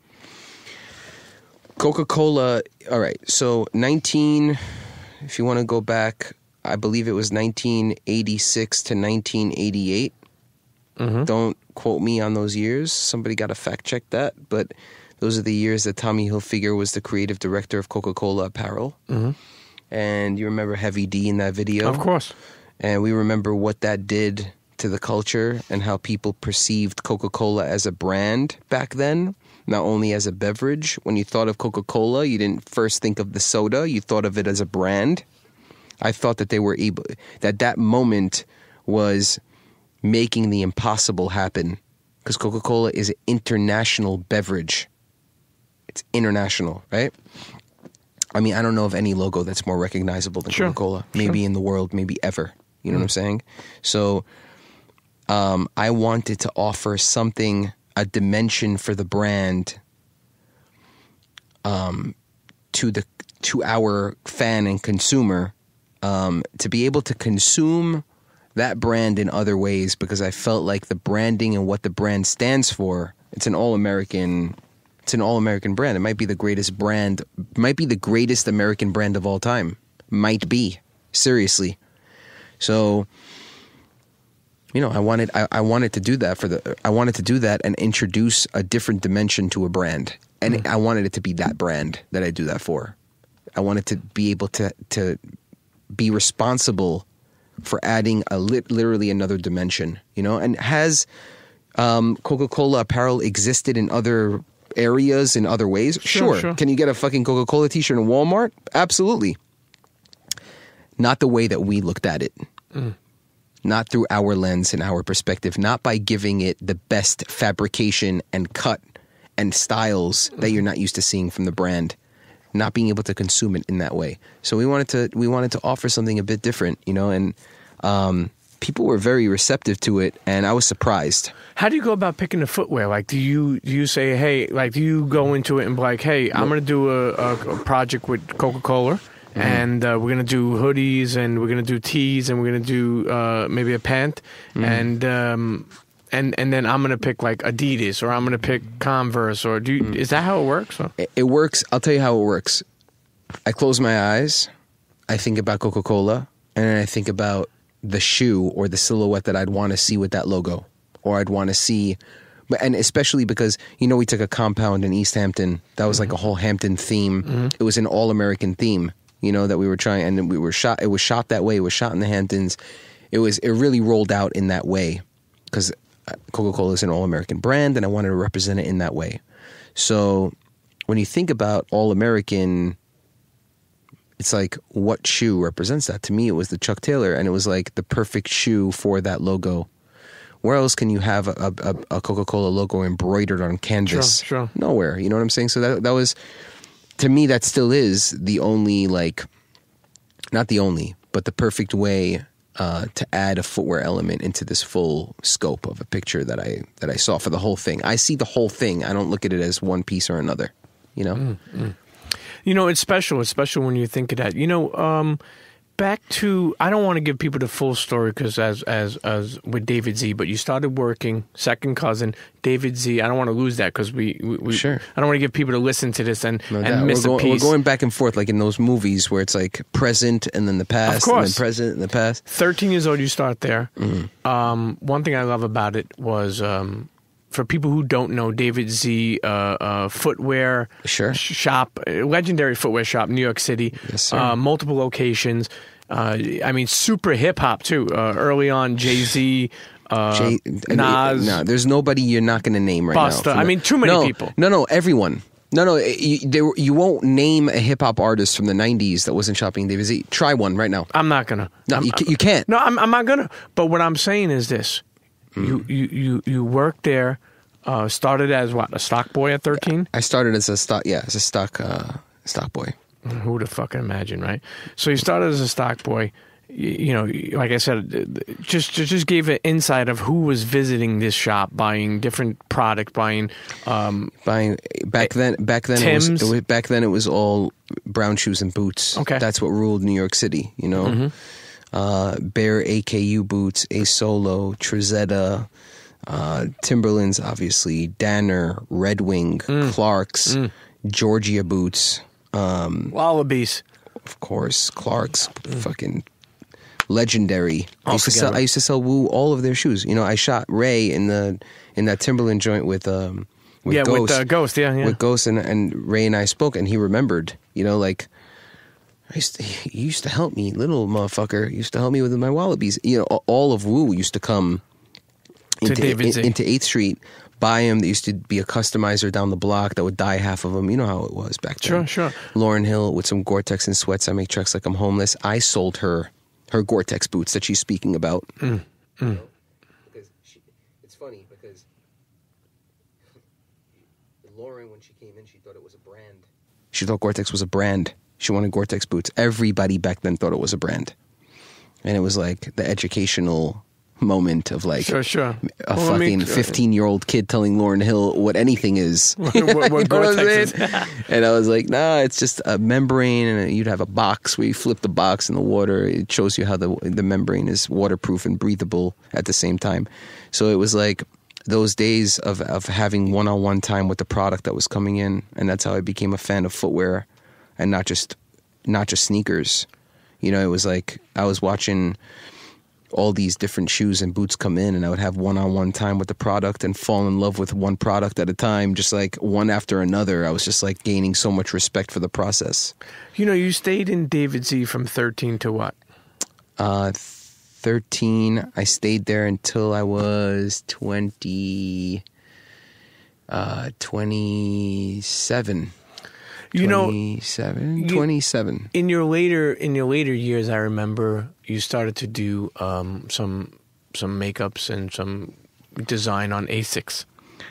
Coca Cola. All right. So if you want to go back, I believe it was 1986 to 1988. Don't quote me on those years. Somebody got to fact check that. But those are the years that Tommy Hilfiger was the creative director of Coca Cola Apparel. And you remember Heavy D in that video? Of course. And we remember what that did to the culture and how people perceived Coca-Cola as a brand back then, not only as a beverage. When you thought of Coca-Cola, you didn't first think of the soda, you thought of it as a brand. I thought that they were able, that moment was making the impossible happen, because Coca-Cola is an international beverage. It's international, right? I mean, I don't know of any logo that's more recognizable than Coca-Cola. Maybe in the world, maybe ever. You know what I'm saying? So I wanted to offer something, a dimension for the brand to our fan and consumer, to be able to consume that brand in other ways, because I felt like the branding and what the brand stands for, it's an all-American brand. It might be the greatest brand, might be the greatest American brand of all time. Might be. Seriously. So, you know, I wanted to do that I wanted to do that and introduce a different dimension to a brand. And I wanted it to be that brand that I do that for. I wanted to be able to be responsible for adding literally another dimension, you know? And has Coca-Cola apparel existed in other areas, in other ways? Sure. Can you get a fucking Coca-Cola t-shirt in Walmart? Absolutely. Not the way that we looked at it. Not through our lens and our perspective. Not by giving it the best fabrication and cut and styles that you're not used to seeing from the brand. Not being able to consume it in that way. So we wanted to offer something a bit different, you know, and people were very receptive to it, and I was surprised. How do you go about picking the footwear? Like, do you say, hey, like, do you go into it and be like, hey, I'm going to do a project with Coca Cola, and we're going to do hoodies, and we're going to do tees, and we're going to do maybe a pant, and then I'm going to pick like Adidas, or I'm going to pick Converse, or is that how it works? Or? It works. I'll tell you how it works. I close my eyes, I think about Coca Cola, and then I think about the shoe or the silhouette that I'd want to see with that logo, or I'd want to see, and especially because, you know, we took a compound in East Hampton that was like a whole Hampton theme. It was an all-American theme, you know, that we were trying, and we were shot. It was shot that way. It was shot in the Hamptons. It really rolled out in that way, because Coca-Cola is an all-American brand, and I wanted to represent it in that way. So when you think about all-American, it's like, what shoe represents that? To me, it was the Chuck Taylor, and it was like the perfect shoe for that logo. Where else can you have a Coca-Cola logo embroidered on canvas? Sure. Nowhere. You know what I'm saying? So that was, to me, that still is the only, like, not the only, but the perfect way to add a footwear element into this full scope of a picture that I saw for the whole thing. I see the whole thing. I don't look at it as one piece or another, you know? You know, it's special. It's special when you think of that. You know, back to, I don't want to give people the full story, because as with David Z, but you started working, second cousin, David Z. I don't want to lose that, because we Sure. I don't want to give people to listen to this and doubt. miss a piece. We're going back and forth, like in those movies where it's like present and then the past, Of course. and then present and the past. 13 years old, you start there. One thing I love about it was, for people who don't know, David Z footwear shop, legendary footwear shop, New York City. Yes, sir. Multiple locations. I mean, super hip hop too. Early on, Jay-Z, Nas. No, there's nobody you're not going to name right Busta. now. I mean, too many people. No, everyone. No, you won't name a hip hop artist from the 90s that wasn't shopping David Z. Try one right now. I'm not gonna. No, you can't. No, I'm not gonna. But what I'm saying is this: you work there. Started as what, a stock boy at 13? I started as a stock boy. Who would have fucking imagined, right? So you started as a stock boy. You know, like I said, just gave an insight of who was visiting this shop, buying different product, buying back then. Tim's. Back then it was all brown shoes and boots. Okay, that's what ruled New York City. You know, Bare AKU boots, A Solo, Trezetta, Timberlands, obviously, Danner, Red Wing, Clark's, Georgia boots, Wallabies, of course, Clark's, fucking legendary. I used to sell Wu all of their shoes. You know, I shot Ray in that Timberland joint with Ghost. With Ghost, with Ghost, and Ray and I spoke, and he remembered. You know, like he used to help me, little motherfucker. He used to help me with my Wallabies. You know, all of Wu used to come into 8th Street. Buy him. There used to be a customizer down the block that would dye half of them. You know how it was back then. Sure. Lauren Hill with some Gore-Tex and sweats. I make tracks like I'm homeless. I sold her Gore-Tex boots that she's speaking about. You know? Because it's funny because Lauren, when she came in, she thought it was a brand. She thought Gore-Tex was a brand. She wanted Gore-Tex boots. Everybody back then thought it was a brand. And it was like the educational moment of like sure. a fucking 15-year-old kid telling Lauren Hill what anything is. what Gore-Tex is. And I was like, nah, it's just a membrane, and you'd have a box where you flip the box in the water. It shows you how the membrane is waterproof and breathable at the same time. So it was like those days of having one-on-one time with the product that was coming in, and that's how I became a fan of footwear and not just sneakers. You know, it was like I was watching all these different shoes and boots come in, and I would have one-on-one time with the product and fall in love with one product at a time, just like one after another. I was just like gaining so much respect for the process. You know, you stayed in David Z from 13 to what? 13. I stayed there until I was 27. You 27. 27. In your later years, I remember you started to do some makeups and some design on Asics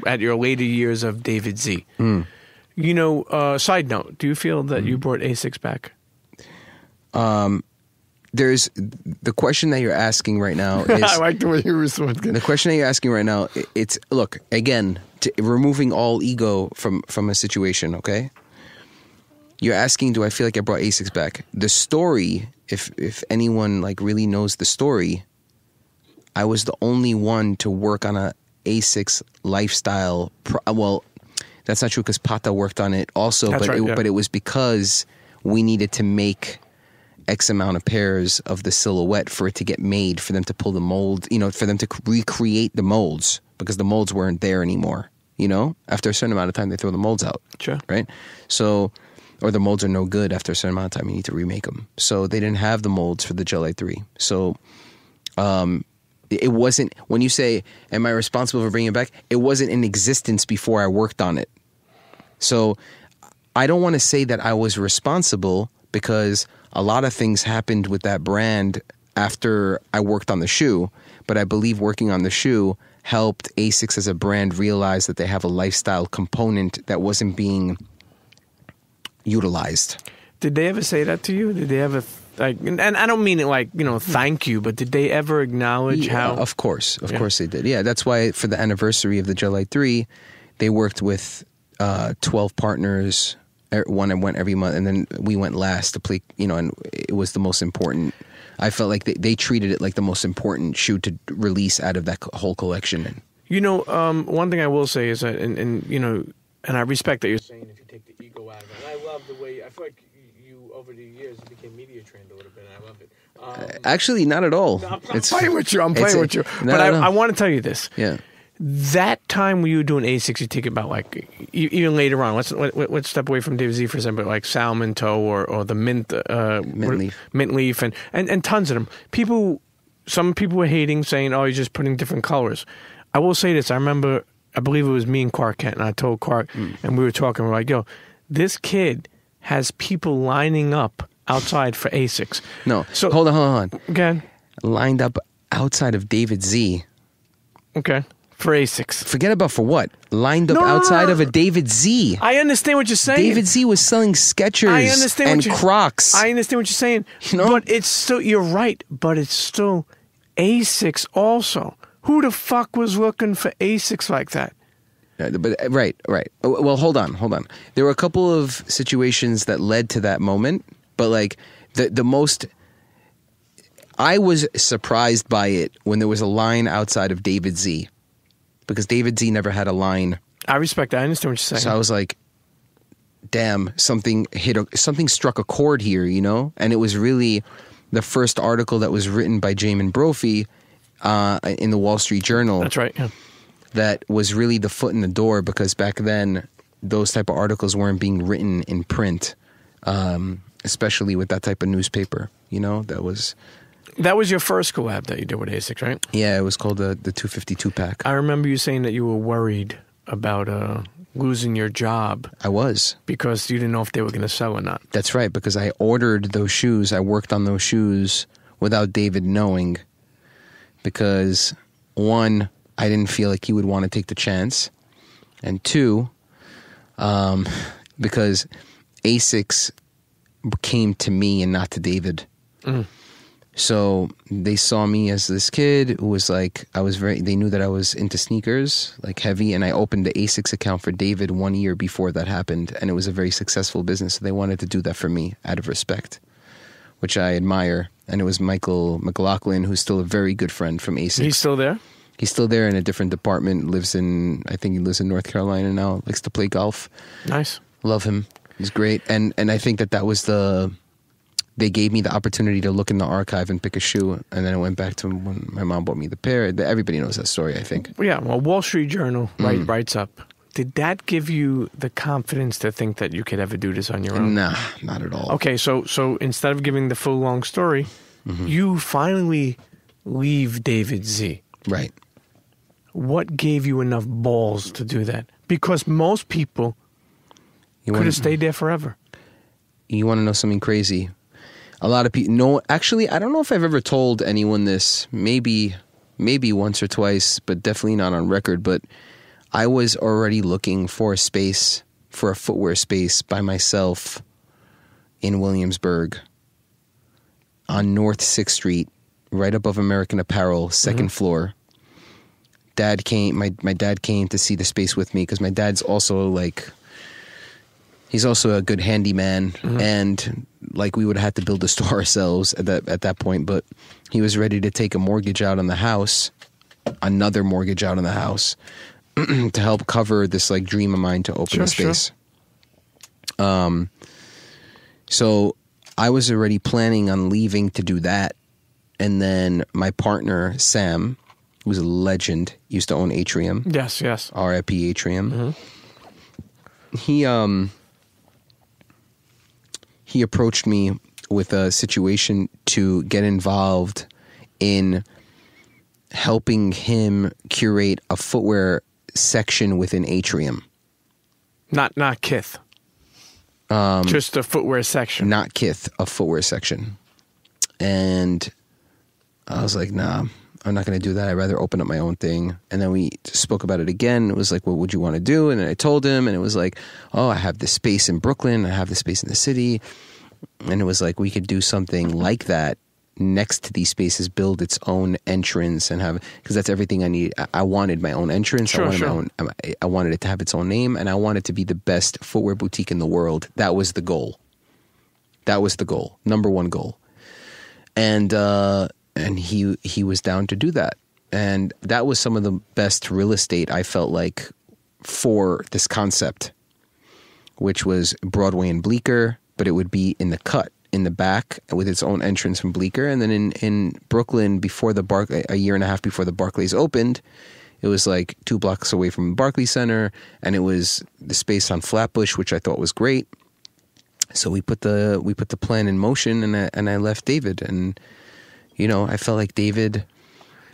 at your later years of David Z. You know, side note, do you feel that you brought Asics back? There's the question that you're asking right now is I like the way you responded. The question that you're asking right now, it's look, again, removing all ego from a situation, okay? You're asking, do I feel like I brought Asics back? The story, if anyone like really knows the story, I was the only one to work on a Asics lifestyle. Well, that's not true because Pata worked on it also, but it was because we needed to make X amount of pairs of the silhouette for it to get made, for them to pull the mold, you know, for them to recreate the molds, because the molds weren't there anymore. You know, after a certain amount of time, they throw the molds out. Sure. Right? So, or the molds are no good after a certain amount of time. You need to remake them. So they didn't have the molds for the Gel 3. So it wasn't, when you say, am I responsible for bringing it back? It wasn't in existence before I worked on it. So I don't want to say that I was responsible, because a lot of things happened with that brand after I worked on the shoe. But I believe working on the shoe helped Asics as a brand realize that they have a lifestyle component that wasn't being utilized. Did they ever say that to you? Did they ever, like, and I don't mean it like, you know, thank you, but did they ever acknowledge how? Of course they did. Yeah, that's why for the anniversary of the Gel 3, they worked with 12 partners. One went every month, and then we went last to play, you know, and it was the most important. I felt like they treated it like the most important shoe to release out of that whole collection. You know, one thing I will say is that, and you know, and I respect that you're saying if you take the ego out of it. And I love the way, I feel like you over the years became media trained a little bit, and I love it. Actually, not at all. No, I'm playing with you. But I want to tell you this. Yeah. That time when you were doing Asics, you think about like even later on. Let's step away from David Z for a second. But like salmon toe or the mint leaf and tons of them. Some people were hating, saying, "Oh, you're just putting different colors." I will say this. I remember, I believe it was me and Clark Kent, and I told Clark, and we were talking. We're like, "Yo, this kid has people lining up outside for Asics." No, so hold on. Again, lined up outside of David Z. Okay. For ASICs. Forget about for what? Lined up outside of a David Z. I understand what you're saying. David Z was selling Skechers and Crocs. I understand what you're saying. You know? But it's still, you're right, but it's still ASICs also. Who the fuck was looking for ASICs like that? Right. Well, hold on. There were a couple of situations that led to that moment, but like the most... I was surprised by it when there was a line outside of David Z, because David Z never had a line. I respect that. I understand what you're saying. So I was like, damn, something struck a chord here, you know? And it was really the first article that was written by Jamin Brophy in the Wall Street Journal. That's right, yeah. That was really the foot in the door, because back then those type of articles weren't being written in print, especially with that type of newspaper, you know? That was your first collab that you did with ASICs, right? Yeah, it was called the 252 pack. I remember you saying that you were worried about losing your job. I was. Because you didn't know if they were going to sell or not. That's right, because I ordered those shoes. I worked on those shoes without David knowing, because one, I didn't feel like he would want to take the chance, and two, because ASICs came to me and not to David. Mm. So they saw me as this kid who was like, they knew that I was into sneakers, like heavy, and I opened the ASICS account for David 1 year before that happened, and it was a very successful business. So they wanted to do that for me out of respect, which I admire. And it was Michael McLaughlin, who's still a very good friend from ASICS. He's still there? He's still there in a different department, I think he lives in North Carolina now, likes to play golf. Nice. Love him. He's great. And I think that was they gave me the opportunity to look in the archive and pick a shoe, and then I went back to when my mom bought me the pair. Everybody knows that story, I think. Yeah, well, Wall Street Journal writes up. Did that give you the confidence to think that you could ever do this on your own? Nah, not at all. Okay, so instead of giving the full long story, you finally leave David Z. Right. What gave you enough balls to do that? Because most people could have stayed there forever. You want to know something crazy? A lot of people... No, actually, I don't know if I've ever told anyone this. Maybe once or twice, but definitely not on record. But I was already looking for a space, for a footwear space by myself in Williamsburg on North 6th Street, right above American Apparel, second floor. Dad came... My dad came to see the space with me, because my dad's also like... He's also a good handyman, and like we would have had to build the store ourselves at that point. But he was ready to take a mortgage out on the house, another mortgage out on the house, to help cover this like dream of mine to open a space. Sure. So I was already planning on leaving to do that, and then my partner Sam, who's a legend, used to own Atrium. Yes. R.I.P. Atrium. He approached me with a situation to get involved in helping him curate a footwear section within Atrium. Not KITH. Just a footwear section. Not KITH, a footwear section. And I was like, nah, I'm not going to do that. I'd rather open up my own thing. And then we spoke about it again. It was like, what would you want to do? And then I told him, and it was like, oh, I have this space in Brooklyn. I have this space in the city. And it was like, we could do something like that next to these spaces, build its own entrance and have, because that's everything I need. I wanted my own entrance. Sure. I wanted it to have its own name, and I wanted to be the best footwear boutique in the world. That was the goal. Number one goal. And he was down to do that. And that was some of the best real estate I felt like for this concept, which was Broadway and Bleecker, but it would be in the cut, in the back, with its own entrance from Bleecker. And then in Brooklyn, before a year and a half before the Barclays opened, it was like 2 blocks away from Barclays Center, and it was the space on Flatbush, which I thought was great. So we put the plan in motion, and I left David, and you know, I felt like David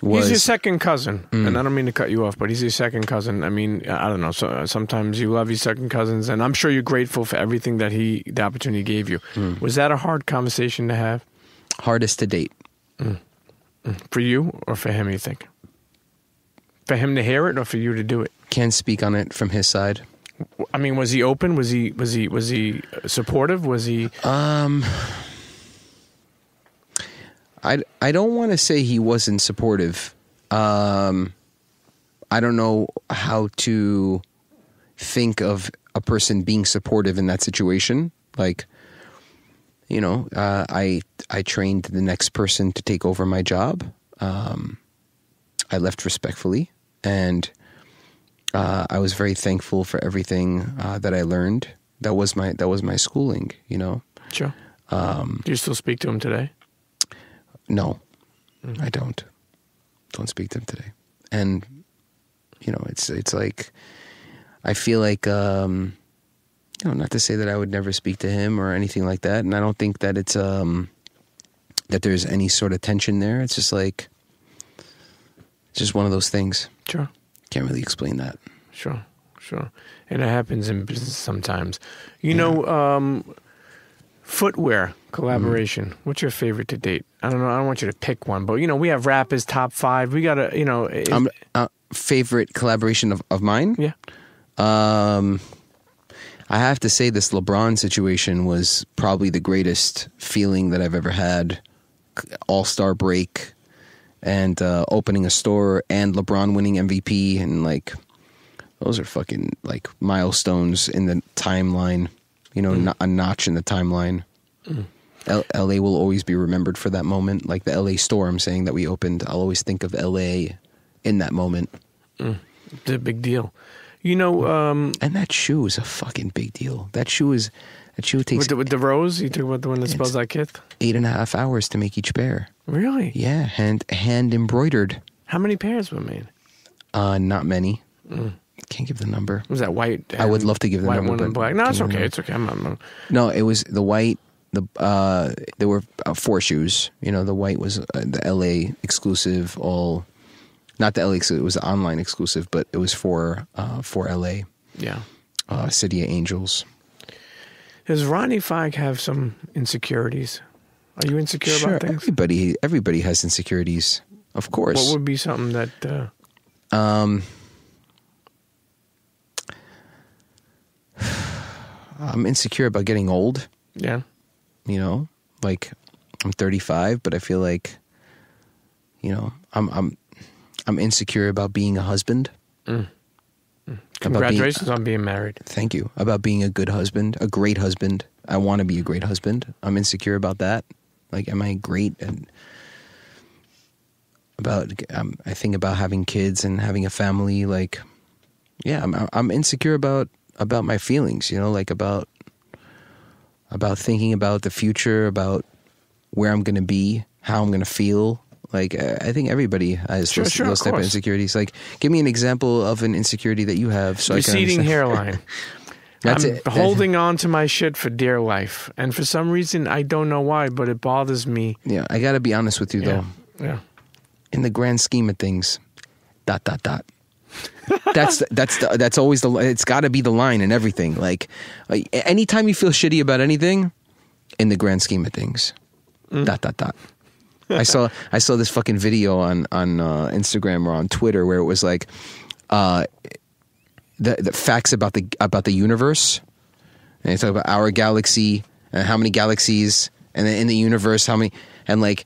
was... He's your second cousin, and I don't mean to cut you off, but he's your second cousin. I mean, I don't know. So sometimes you love your second cousins, and I'm sure you're grateful for everything that the opportunity gave you. Was that a hard conversation to have? Hardest to date. For you or for him, you think? For him to hear it or for you to do it? Can't speak on it from his side. I mean, was he open? Was he supportive? Was he? I don't want to say he wasn't supportive. I don't know how to think of a person being supportive in that situation. Like, you know, I trained the next person to take over my job. I left respectfully, and I was very thankful for everything that I learned. That was my schooling, you know. Sure. Do you still speak to him today? No, I don't. Don't speak to him today. And, you know, it's like, I feel like, you know, not to say that I would never speak to him or anything like that. And I don't think that it's, that there's any sort of tension there. It's just like, it's just one of those things. Sure. Can't really explain that. Sure. And it happens in business sometimes. You know, footwear collaboration. What's your favorite to date? I don't know. I don't want you to pick one, but, you know, we have rappers top 5. We got to, you know. Favorite collaboration of mine? Yeah. I have to say this LeBron situation was probably the greatest feeling that I've ever had. All-Star break and opening a store and LeBron winning MVP, and like those are fucking like milestones in the timeline, you know, a notch in the timeline. LA will always be remembered for that moment. Like the LA store I'm saying that we opened, I'll always think of LA in that moment. It's a big deal. You know, and that shoe is a fucking big deal. That shoe takes with the rose. You talk about the one that spells like KITH? 8.5 hours to make each pair. Really? Yeah, hand embroidered. How many pairs were made? Not many. Can't give the number. Was that white? I would love to give the white number. White, one, and black. No, it's okay. It's okay. No, it was the white. There were 4 shoes. You know, the white was the LA exclusive. Not the LA exclusive. It was the online exclusive, but it was for LA. Yeah. City of Angels. Does Ronnie Fieg have some insecurities? Are you insecure about things? Everybody has insecurities, of course. What would be something that? I'm insecure about getting old. Yeah. You know, like I'm 35, but I feel like, you know, I'm insecure about being a husband. Congratulations on being married. Thank you. About being a good husband, a great husband. I want to be a great husband. I'm insecure about that. Like, am I great? And I think about having kids and having a family. Like, yeah, I'm insecure about my feelings. You know, like about thinking about the future, about where I'm going to be, how I'm going to feel. Like, I think everybody has those type of insecurities. Like, give me an example of an insecurity that you have. So receding hairline. I'm holding on to my shit for dear life. And for some reason, I don't know why, but it bothers me. Yeah, I got to be honest with you, though. Yeah. In the grand scheme of things, ... That's always it's got to be the line in everything. Like, anytime you feel shitty about anything, in the grand scheme of things, ... I saw this fucking video on Instagram or on Twitter where it was like the facts about the universe, and they talk about our galaxy and how many galaxies, and then in the universe how many, and like,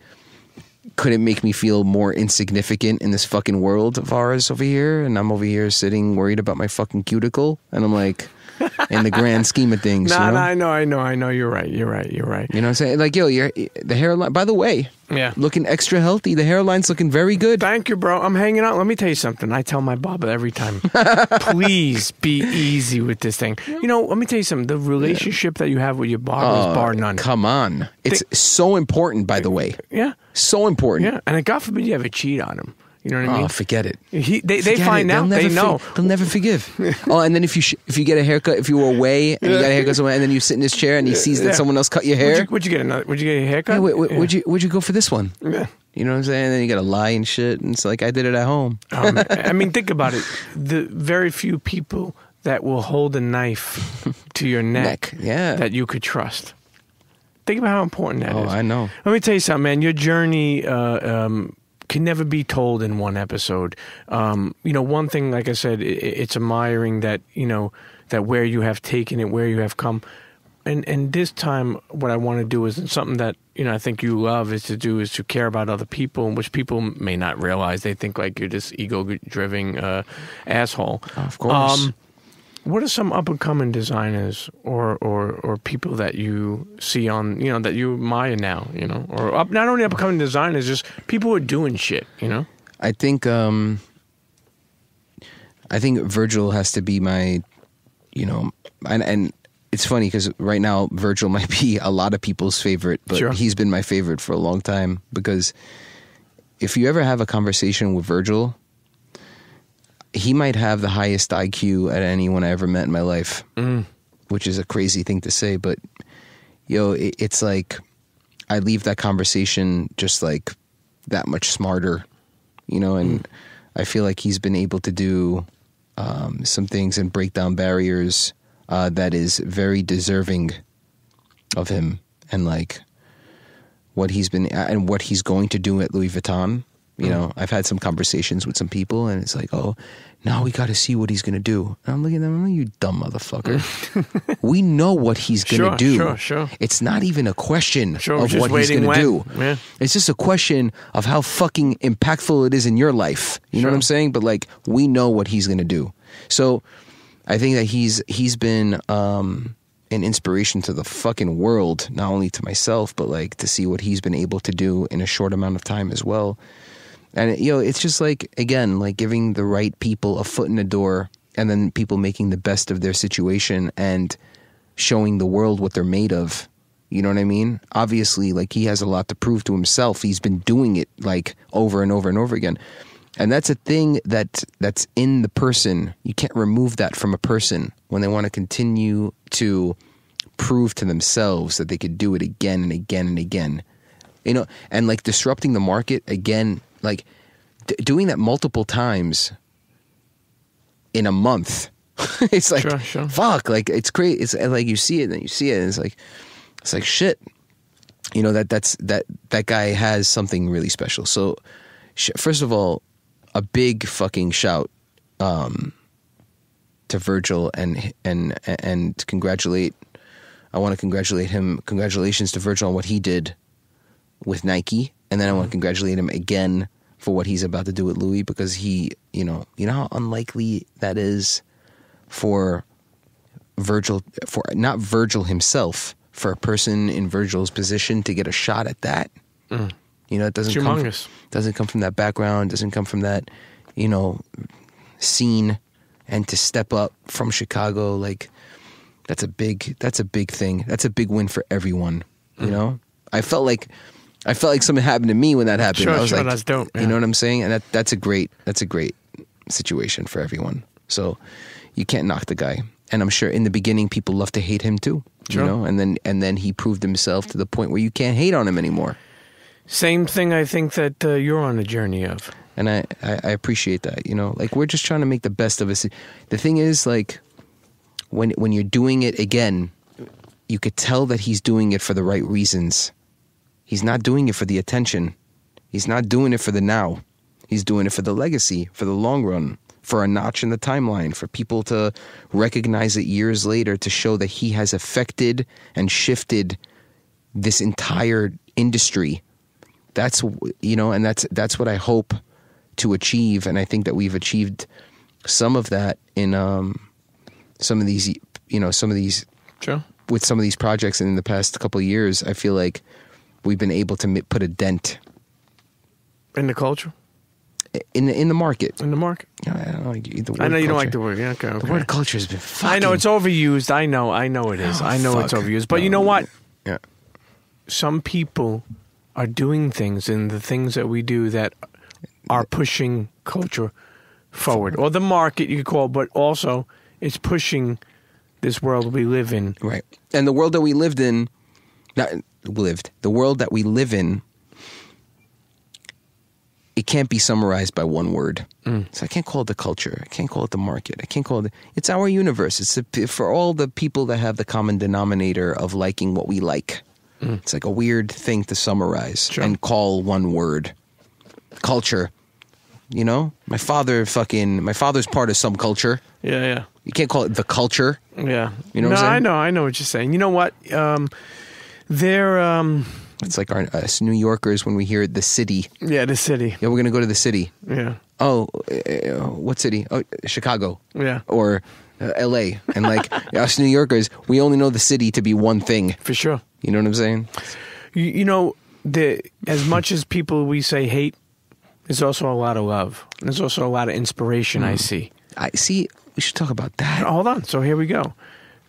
could it make me feel more insignificant in this fucking world of ours over here? And I'm over here sitting worried about my fucking cuticle, and I'm like, in the grand scheme of things. I know. You're right. You know what I'm saying? Like, yo, the hairline, by the way, looking extra healthy. The hairline's looking very good. Thank you, bro. I'm hanging out. Let me tell you something. I tell my Baba every time, please be easy with this thing. You know, let me tell you something. The relationship that you have with your Baba is bar none. Come on. It's so important, by the way. Yeah. So important. Yeah. And God forbid you ever cheat on him. You know what I mean? Oh, forget it. They find out. They know. They'll never forgive. And then if you get a haircut, if you were away and you got a haircut somewhere, and then you sit in his chair and he sees that someone else cut your hair. Would you get a haircut? Yeah, would you go for this one? Yeah. You know what I'm saying? And then you got to lie and shit. And it's like, I did it at home. I mean, think about it. The very few people that will hold a knife to your neck that you could trust. Think about how important that is. Oh, I know. Let me tell you something, man. Your journey can never be told in one episode. One thing, like I said, it's admiring that, that where you have taken it, where you have come. And this time, what I want to do is something that, I think you love is to care about other people, which people may not realize. They think like you're this ego-driven asshole. Of course. What are some up-and-coming designers or people that you see on, that you admire now, or not only up-and-coming designers, just people who are doing shit, I think Virgil has to be my, and it's funny because right now Virgil might be a lot of people's favorite, but Sure. He's been my favorite for a long time, because if you ever have a conversation with Virgil, he might have the highest IQ at anyone I ever met in my life, which is a crazy thing to say, but it's like I leave that conversation just like that much smarter, and I feel like he's been able to do some things and break down barriers that is very deserving of him, and like what he's been and what he's going to do at Louis Vuitton. I've had some conversations with some people, and it's like, oh, now we got to see what he's going to do. And I'm looking at them, you dumb motherfucker. We know what he's going to do. Sure. It's not even a question of just what he's going to do. Yeah. It's just a question of how fucking impactful it is in your life. You know what I'm saying? But like, we know what he's going to do. So I think that he's been an inspiration to the fucking world, not only to myself, but like to see what he's been able to do in a short amount of time as well. And it's just like, again, like giving the right people a foot in the door, and then people making the best of their situation and showing the world what they're made of. You know what I mean? Obviously, like, he has a lot to prove to himself. He's been doing it like over and over and over again. And that's a thing that's in the person. You can't remove that from a person when they want to continue to prove to themselves that they could do it again and again and again. And like disrupting the market again, like doing that multiple times in a month. It's like, Sure. fuck, like it's great. It's like you see it and then you see it, and it's like shit. That guy has something really special. So first of all, a big fucking shout to Virgil and congratulate. I want to congratulate him. Congratulations to Virgil on what he did with Nike, and then I want to congratulate him again for what he's about to do with Louis, because he, you know how unlikely that is for Virgil, for not Virgil himself, for a person in Virgil's position to get a shot at that. It doesn't come from that background, doesn't come from that, scene, and to step up from Chicago, like that's a big thing. That's a big win for everyone. I felt like something happened to me when that happened. I was like, that's dope. Yeah. You know what I'm saying? And that's a great situation for everyone. So you can't knock the guy. And I'm sure in the beginning people love to hate him too. Sure. And then he proved himself to the point where you can't hate on him anymore. Same thing I think that you're on a journey of. And I appreciate that, like we're just trying to make the best of it. The thing is, like, when you're doing it again, you could tell that he's doing it for the right reasons. He's not doing it for the attention. He's not doing it for the now. He's doing it for the legacy, for the long run, for a notch in the timeline, for people to recognize it years later, to show that he has affected and shifted this entire industry. That's, and that's what I hope to achieve. And I think that we've achieved some of that in some of these Sure. with some of these projects. And in the past couple of years, I feel like we've been able to put a dent In the culture? in the market. In the market? I don't like the word I know you don't culture. like the word. Yeah, okay. The word culture has been fucking... I know it's overused. I know it is. I know it's fuck. overused. But you know what? Yeah. Some people are doing things in the things that we do that are pushing culture forward. Or the market, you could call it, but also it's pushing this world we live in. Right. And the world that we lived in... the world that we live in, it can't be summarized by one word. So I can't call it the culture. I can't call it the market. I can't call it... It's our universe. It's for all the people that have the common denominator of liking what we like. It's like a weird thing to summarize and call one word. culture. You know, my father's part of some culture. Yeah. You can't call it the culture. Yeah. You know what I'm saying? I know what you're saying. You know what? It's like us New Yorkers when we hear the city. Yeah, the city. Yeah, we're going to go to the city. Yeah. Oh, what city? Oh, Chicago. Yeah. Or L.A. And like us New Yorkers, we only know the city to be one thing. For sure. You know what I'm saying? You know, as much as people we say hate, there's also a lot of love. There's also a lot of inspiration I see. I see. We should talk about that. Hold on. So here we go.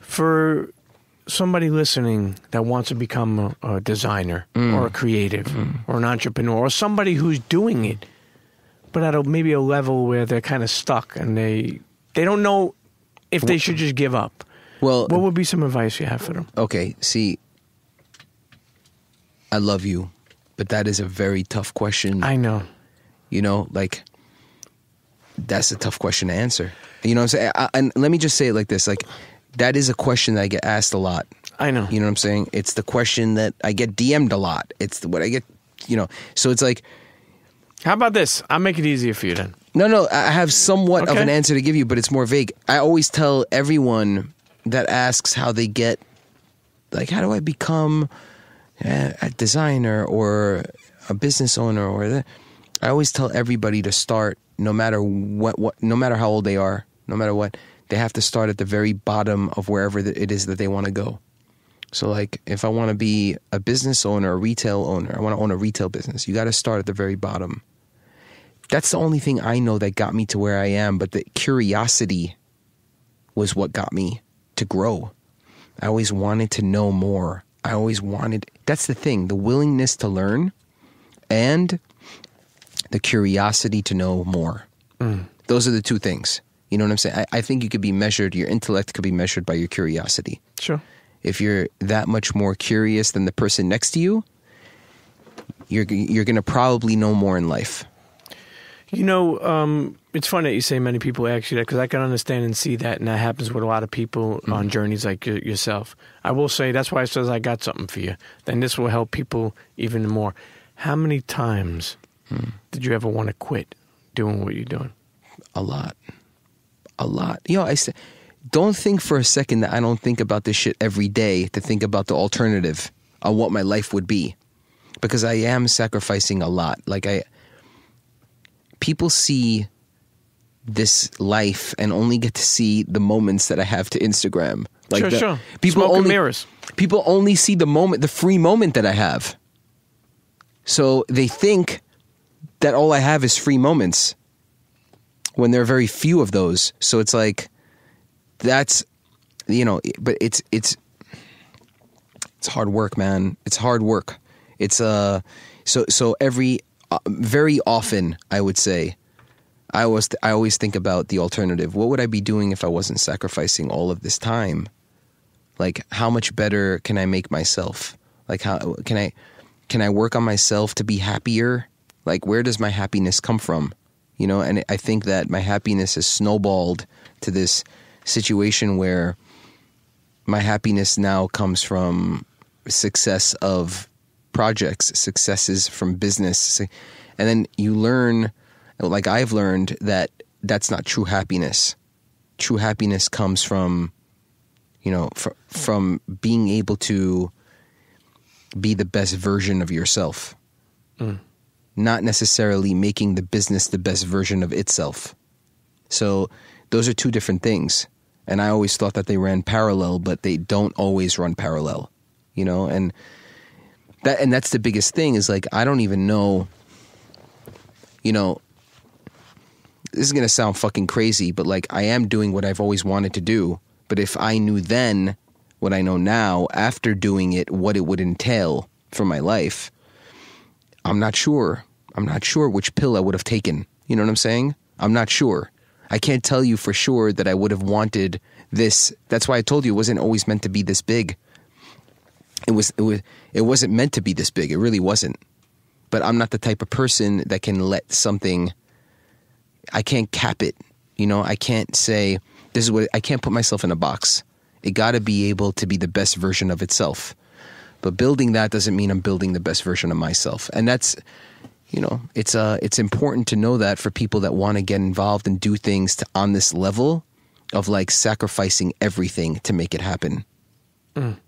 For somebody listening that wants to become a designer or a creative or an entrepreneur or somebody who's doing it, but at maybe a level where they're kind of stuck and they don't know if they should just give up. Well, what would be some advice you have for them? Okay, see, I love you, but that is a very tough question. I know. You know, like, that's a tough question to answer. You know what I'm saying? And let me just say it like this. Like, that is a question that I get asked a lot. I know. You know what I'm saying? It's the question that I get DM'd a lot. It's what I get, you know. So it's like... How about this? I'll make it easier for you then. No, I have somewhat of an answer to give you, but it's more vague. I always tell everyone that asks how they get, like, how do I become a designer or a business owner or that? I always tell everybody to start, no matter what, no matter how old they are, no matter what, they have to start at the very bottom of wherever it is that they want to go. So, like, if I want to be a business owner, a retail owner, I want to own a retail business, you got to start at the very bottom. That's the only thing I know that got me to where I am, but the curiosity was what got me to grow. I always wanted to know more. That's the thing, the willingness to learn and the curiosity to know more. Those are the two things. You know what I'm saying? I think you could be measured, your intellect could be measured by your curiosity. Sure. If you're that much more curious than the person next to you, you're going to probably know more in life. You know, it's funny that you say many people ask you that because I can understand and see that, and that happens with a lot of people on journeys like yourself. I will say that's why I says I got something for you. Then this will help people even more. How many times did you ever want to quit doing what you're doing? A lot. You know, don't think for a second that I don't think about this shit every day to think about the alternative on what my life would be. Because I am sacrificing a lot. Like, people see this life and only get to see the moments that I have to Instagram. Like sure. People mirrors. People only see the moment, the free moment that I have. So they think that all I have is free moments when there are very few of those. So it's like, that's, you know, but it's hard work, man. It's hard work. It's so very often I would say, I always think about the alternative. What would I be doing if I wasn't sacrificing all of this time? Like, how much better can I make myself? Like, how can I work on myself to be happier? Like, where does my happiness come from? You know, and I think that my happiness has snowballed to this situation where my happiness now comes from success of projects, successes from business. And then you learn, like I've learned, that that's not true happiness. True happiness comes from, you know, from being able to be the best version of yourself. Not necessarily making the business the best version of itself. So those are two different things. And I always thought that they ran parallel, but they don't always run parallel, you know? And that's the biggest thing is, like, I don't even know, you know, this is going to sound fucking crazy, but, like, I am doing what I've always wanted to do. But if I knew then what I know now after doing it, what it would entail for my life, I'm not sure. I'm not sure which pill I would have taken. You know what I'm saying? I'm not sure. I can't tell you for sure that I would have wanted this. That's why I told you it wasn't always meant to be this big. It wasn't meant to be this big. It really wasn't. But I'm not the type of person that can let something, I can't cap it. You know, I can't say, this is what, I can't put myself in a box. It got to be able to be the best version of itself. But building that doesn't mean I'm building the best version of myself. And that's, you know, it's important to know that for people that want to get involved and do things on this level of like sacrificing everything to make it happen.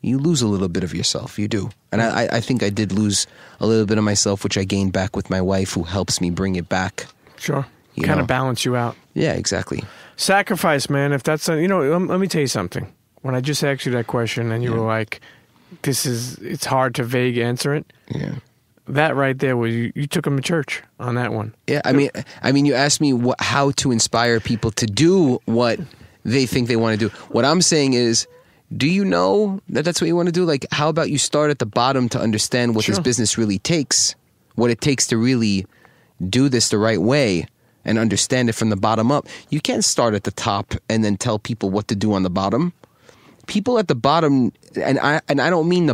You lose a little bit of yourself. You do. And I think I did lose a little bit of myself, which I gained back with my wife, who helps me bring it back. Sure. Kind of balance you out. Yeah, exactly. Sacrifice, man. If that's, you know, let me tell you something. When I just asked you that question and you were like, it's hard to vague answer it. Yeah. That right there was, you took them to church on that one. Yeah. I mean, you asked me how to inspire people to do what they think they want to do. What I'm saying is, do you know that that's what you want to do? Like, how about you start at the bottom to understand what this business really takes, what it takes to really do this the right way and understand it from the bottom up. You can't start at the top and then tell people what to do on the bottom. People at the bottom, and I don't mean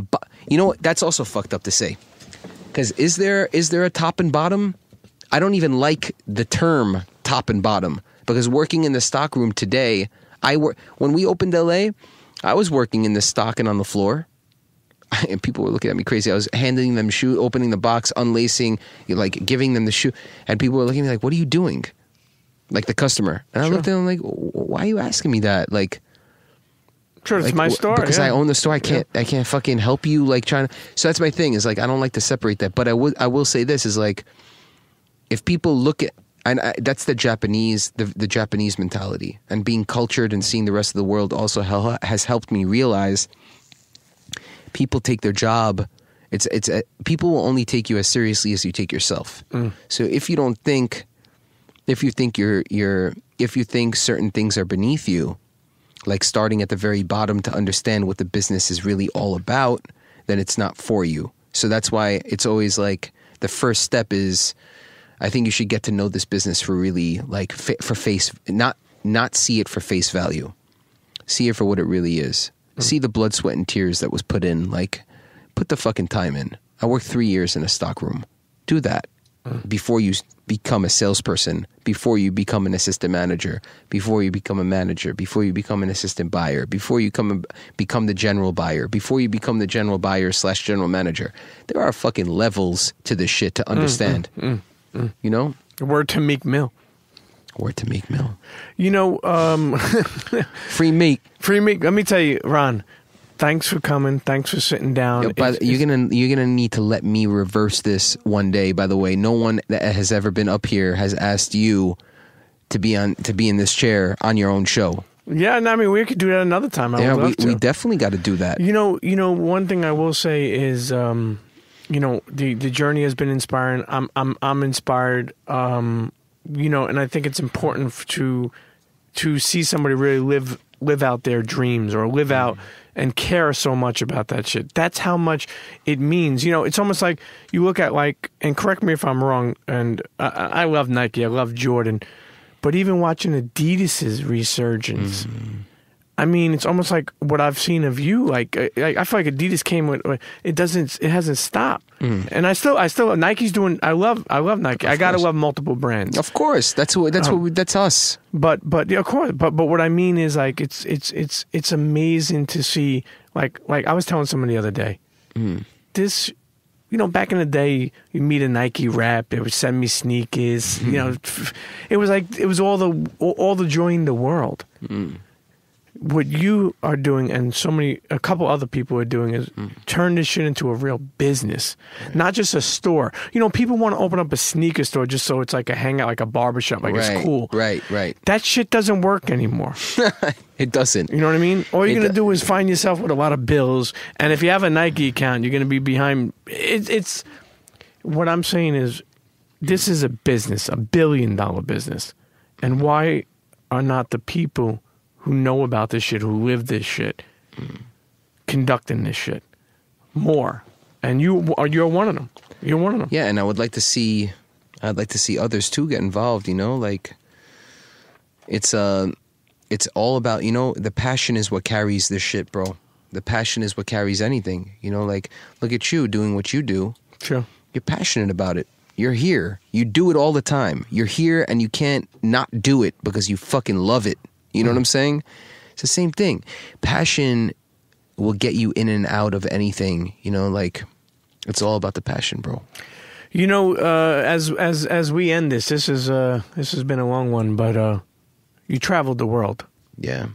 you know what? That's also fucked up to say. Because is there a top and bottom? I don't even like the term top and bottom, because working in the stockroom today, when we opened LA, I was working in the stock and on the floor, and people were looking at me crazy. I was handing them shoe, opening the box, unlacing, like giving them the shoe, and people were looking at me like, "What are you doing?" Like the customer, and I looked at them like, "Why are you asking me that?" Like, sure, it's like, my store because I own the store. I can't fucking help you. Like trying to. So that's my thing. Is like I don't like to separate that, but I will say this is like, if people look at. And that's the Japanese mentality, and being cultured and seeing the rest of the world also has helped me realize people take their job. People will only take you as seriously as you take yourself. So if you think certain things are beneath you, like starting at the very bottom to understand what the business is really all about, then it's not for you. So that's why it's always like the first step is, I think you should get to know this business for really, like, for face, not see it for face value. See it for what it really is. See the blood, sweat, and tears that was put in. Like, put the fucking time in. I worked 3 years in a stockroom. Do that before you become a salesperson, before you become an assistant manager, before you become a manager, before you become an assistant buyer, before you become the general buyer, before you become the general buyer / general manager. There are fucking levels to this shit to understand. You know? Word to Meek Mill. Word to Meek Mill. You know, Free Meek. Free Meek. Let me tell you, Ron, thanks for coming. Thanks for sitting down. You're gonna need to let me reverse this one day. By the way, no one that has ever been up here has asked you to be in this chair on your own show. Yeah, and I mean, we could do that another time. We definitely got to do that. You know, one thing I will say is, you know, the journey has been inspiring. I'm inspired. You know, and I think it's important to see somebody really live out their dreams, or live out and care so much about that shit. That's how much it means. You know, it's almost like you look at, like, and correct me if I'm wrong, and I love Nike, I love Jordan, but even watching Adidas's resurgence, I mean, it's almost like what I've seen of you. Like, I feel like Adidas came with it hasn't stopped, and I still Nike's doing. I love Nike. I gotta love multiple brands. Of course, that's us. But yeah, of course. But what I mean is, like, it's amazing to see. Like I was telling someone the other day, this. You know, back in the day, you meet a Nike rep, they would send me sneakers. You know, it was all the joy in the world. What you are doing, and a couple other people are doing, is turn this shit into a real business, not just a store. You know, people want to open up a sneaker store just so it's like a hangout, like a barbershop, like it's cool. Right. That shit doesn't work anymore. It doesn't. You know what I mean? All you're going to do is find yourself with a lot of bills, and if you have a Nike account, you're going to be behind. It's what I'm saying is, this is a business, $1 billion business, and why are not the people who know about this shit, who live this shit, conducting this shit more? And you're one of them. You're one of them. Yeah, and I'd like to see others too get involved. You know, like it's all about, you know, the passion is what carries this shit, bro. The passion is what carries anything. You know, like, look at you doing what you do. Sure. You're passionate about it. You're here. You do it all the time. You're here, and you can't not do it because you fucking love it. You know what I'm saying? It's the same thing. Passion will get you in and out of anything. You know, like, it's all about the passion, bro. You know, as we end this has been a long one, but you traveled the world. Yeah,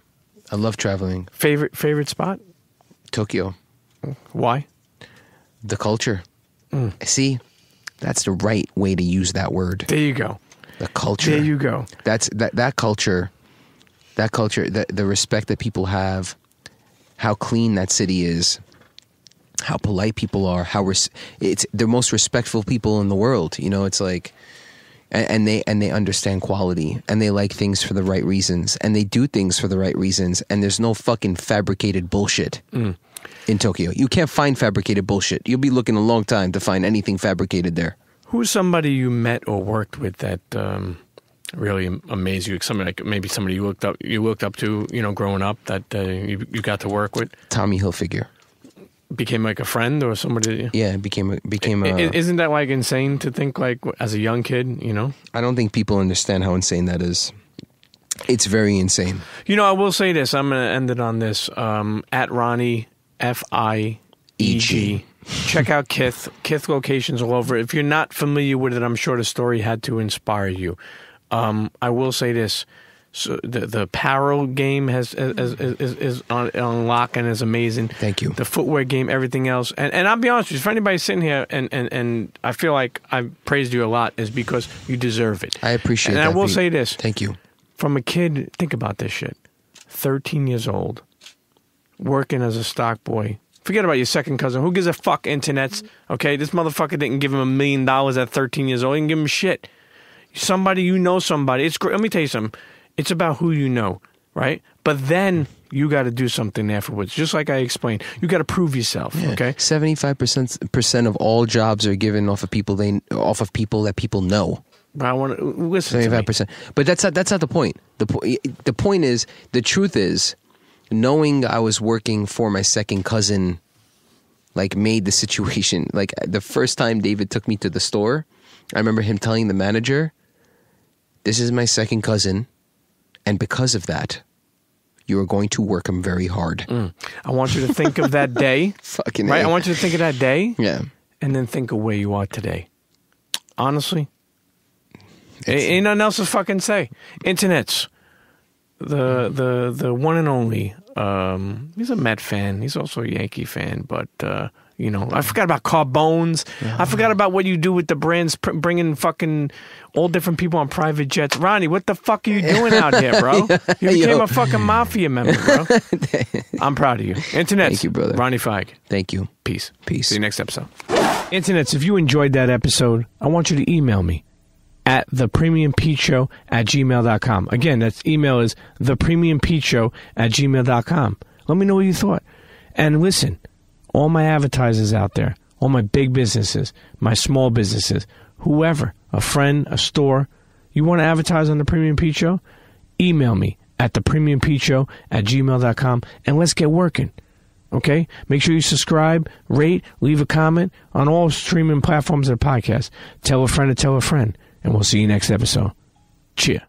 I love traveling. Favorite spot? Tokyo. Why? The culture. See, that's the right way to use that word. There you go. The culture. There you go. That's that culture. That culture. The respect that people have. How clean that city is. How polite people are. It's the most respectful people in the world. You know, it's like, and they understand quality, and they like things for the right reasons, and they do things for the right reasons, and there's no fucking fabricated bullshit. In Tokyo, you can't find fabricated bullshit. You'll be looking a long time to find anything fabricated there. Who's somebody you met or worked with that really amazed you? Somebody like maybe somebody you looked up to, you know, growing up that you got to work with. Tommy Hilfiger became like a friend or somebody. Yeah, became a. Isn't that like insane to think like as a young kid? You know, I don't think people understand how insane that is. It's very insane. You know, I will say this. I'm going to end it on this. At Ronnie Fieg. Check out KITH. KITH locations all over. If you're not familiar with it, I'm sure the story had to inspire you. I will say this. So the apparel game is on lock and is amazing. Thank you. The footwear game, everything else. And I'll be honest with you, for anybody sitting here and I feel like I've praised you a lot is because you deserve it. I appreciate that. And I will say this. Thank you. From a kid, think about this shit. 13 years old, working as a stock boy. Forget about your second cousin. Who gives a fuck, internets? Okay, this motherfucker didn't give him $1 million at 13 years old. He didn't give him shit. Somebody, you know somebody. It's great. Let me tell you something. It's about who you know, right? But then you got to do something afterwards. Just like I explained, you got to prove yourself. Yeah. Okay, 75% of all jobs are given off of people that people know. But I want to listen. 75%. But that's not the point. The point is, the truth is, knowing I was working for my second cousin, like, made the situation, like, the first time David took me to the store, I remember him telling the manager, "This is my second cousin, and because of that, you are going to work him very hard." I want you to think of that day. Fucking right? A. I want you to think of that day. Yeah. And then think of where you are today. Honestly. Ain't nothing else to fucking say. Internets. The one and only. He's a Met fan. He's also a Yankee fan. But, you know, I forgot about Carbones. I forgot about what you do with the brands, bringing fucking all different people on private jets. Ronnie, what the fuck are you doing out here, bro? You became a fucking mafia member, bro. I'm proud of you. Internets. Thank you, brother. Ronnie Fieg. Thank you. Peace. Peace. See you next episode. Internets, if you enjoyed that episode, I want you to email me at thepremiumpeachshow@gmail.com. Again, that email is thepremiumpeachshow@gmail.com. Let me know what you thought. And listen, all my advertisers out there, all my big businesses, my small businesses, whoever, a friend, a store, you want to advertise on The Premium Pete Show? Email me at thepremiumpeachshow@gmail.com and let's get working. Okay? Make sure you subscribe, rate, leave a comment on all streaming platforms of the podcast. Tell a friend to tell a friend. And we'll see you next episode. Cheer.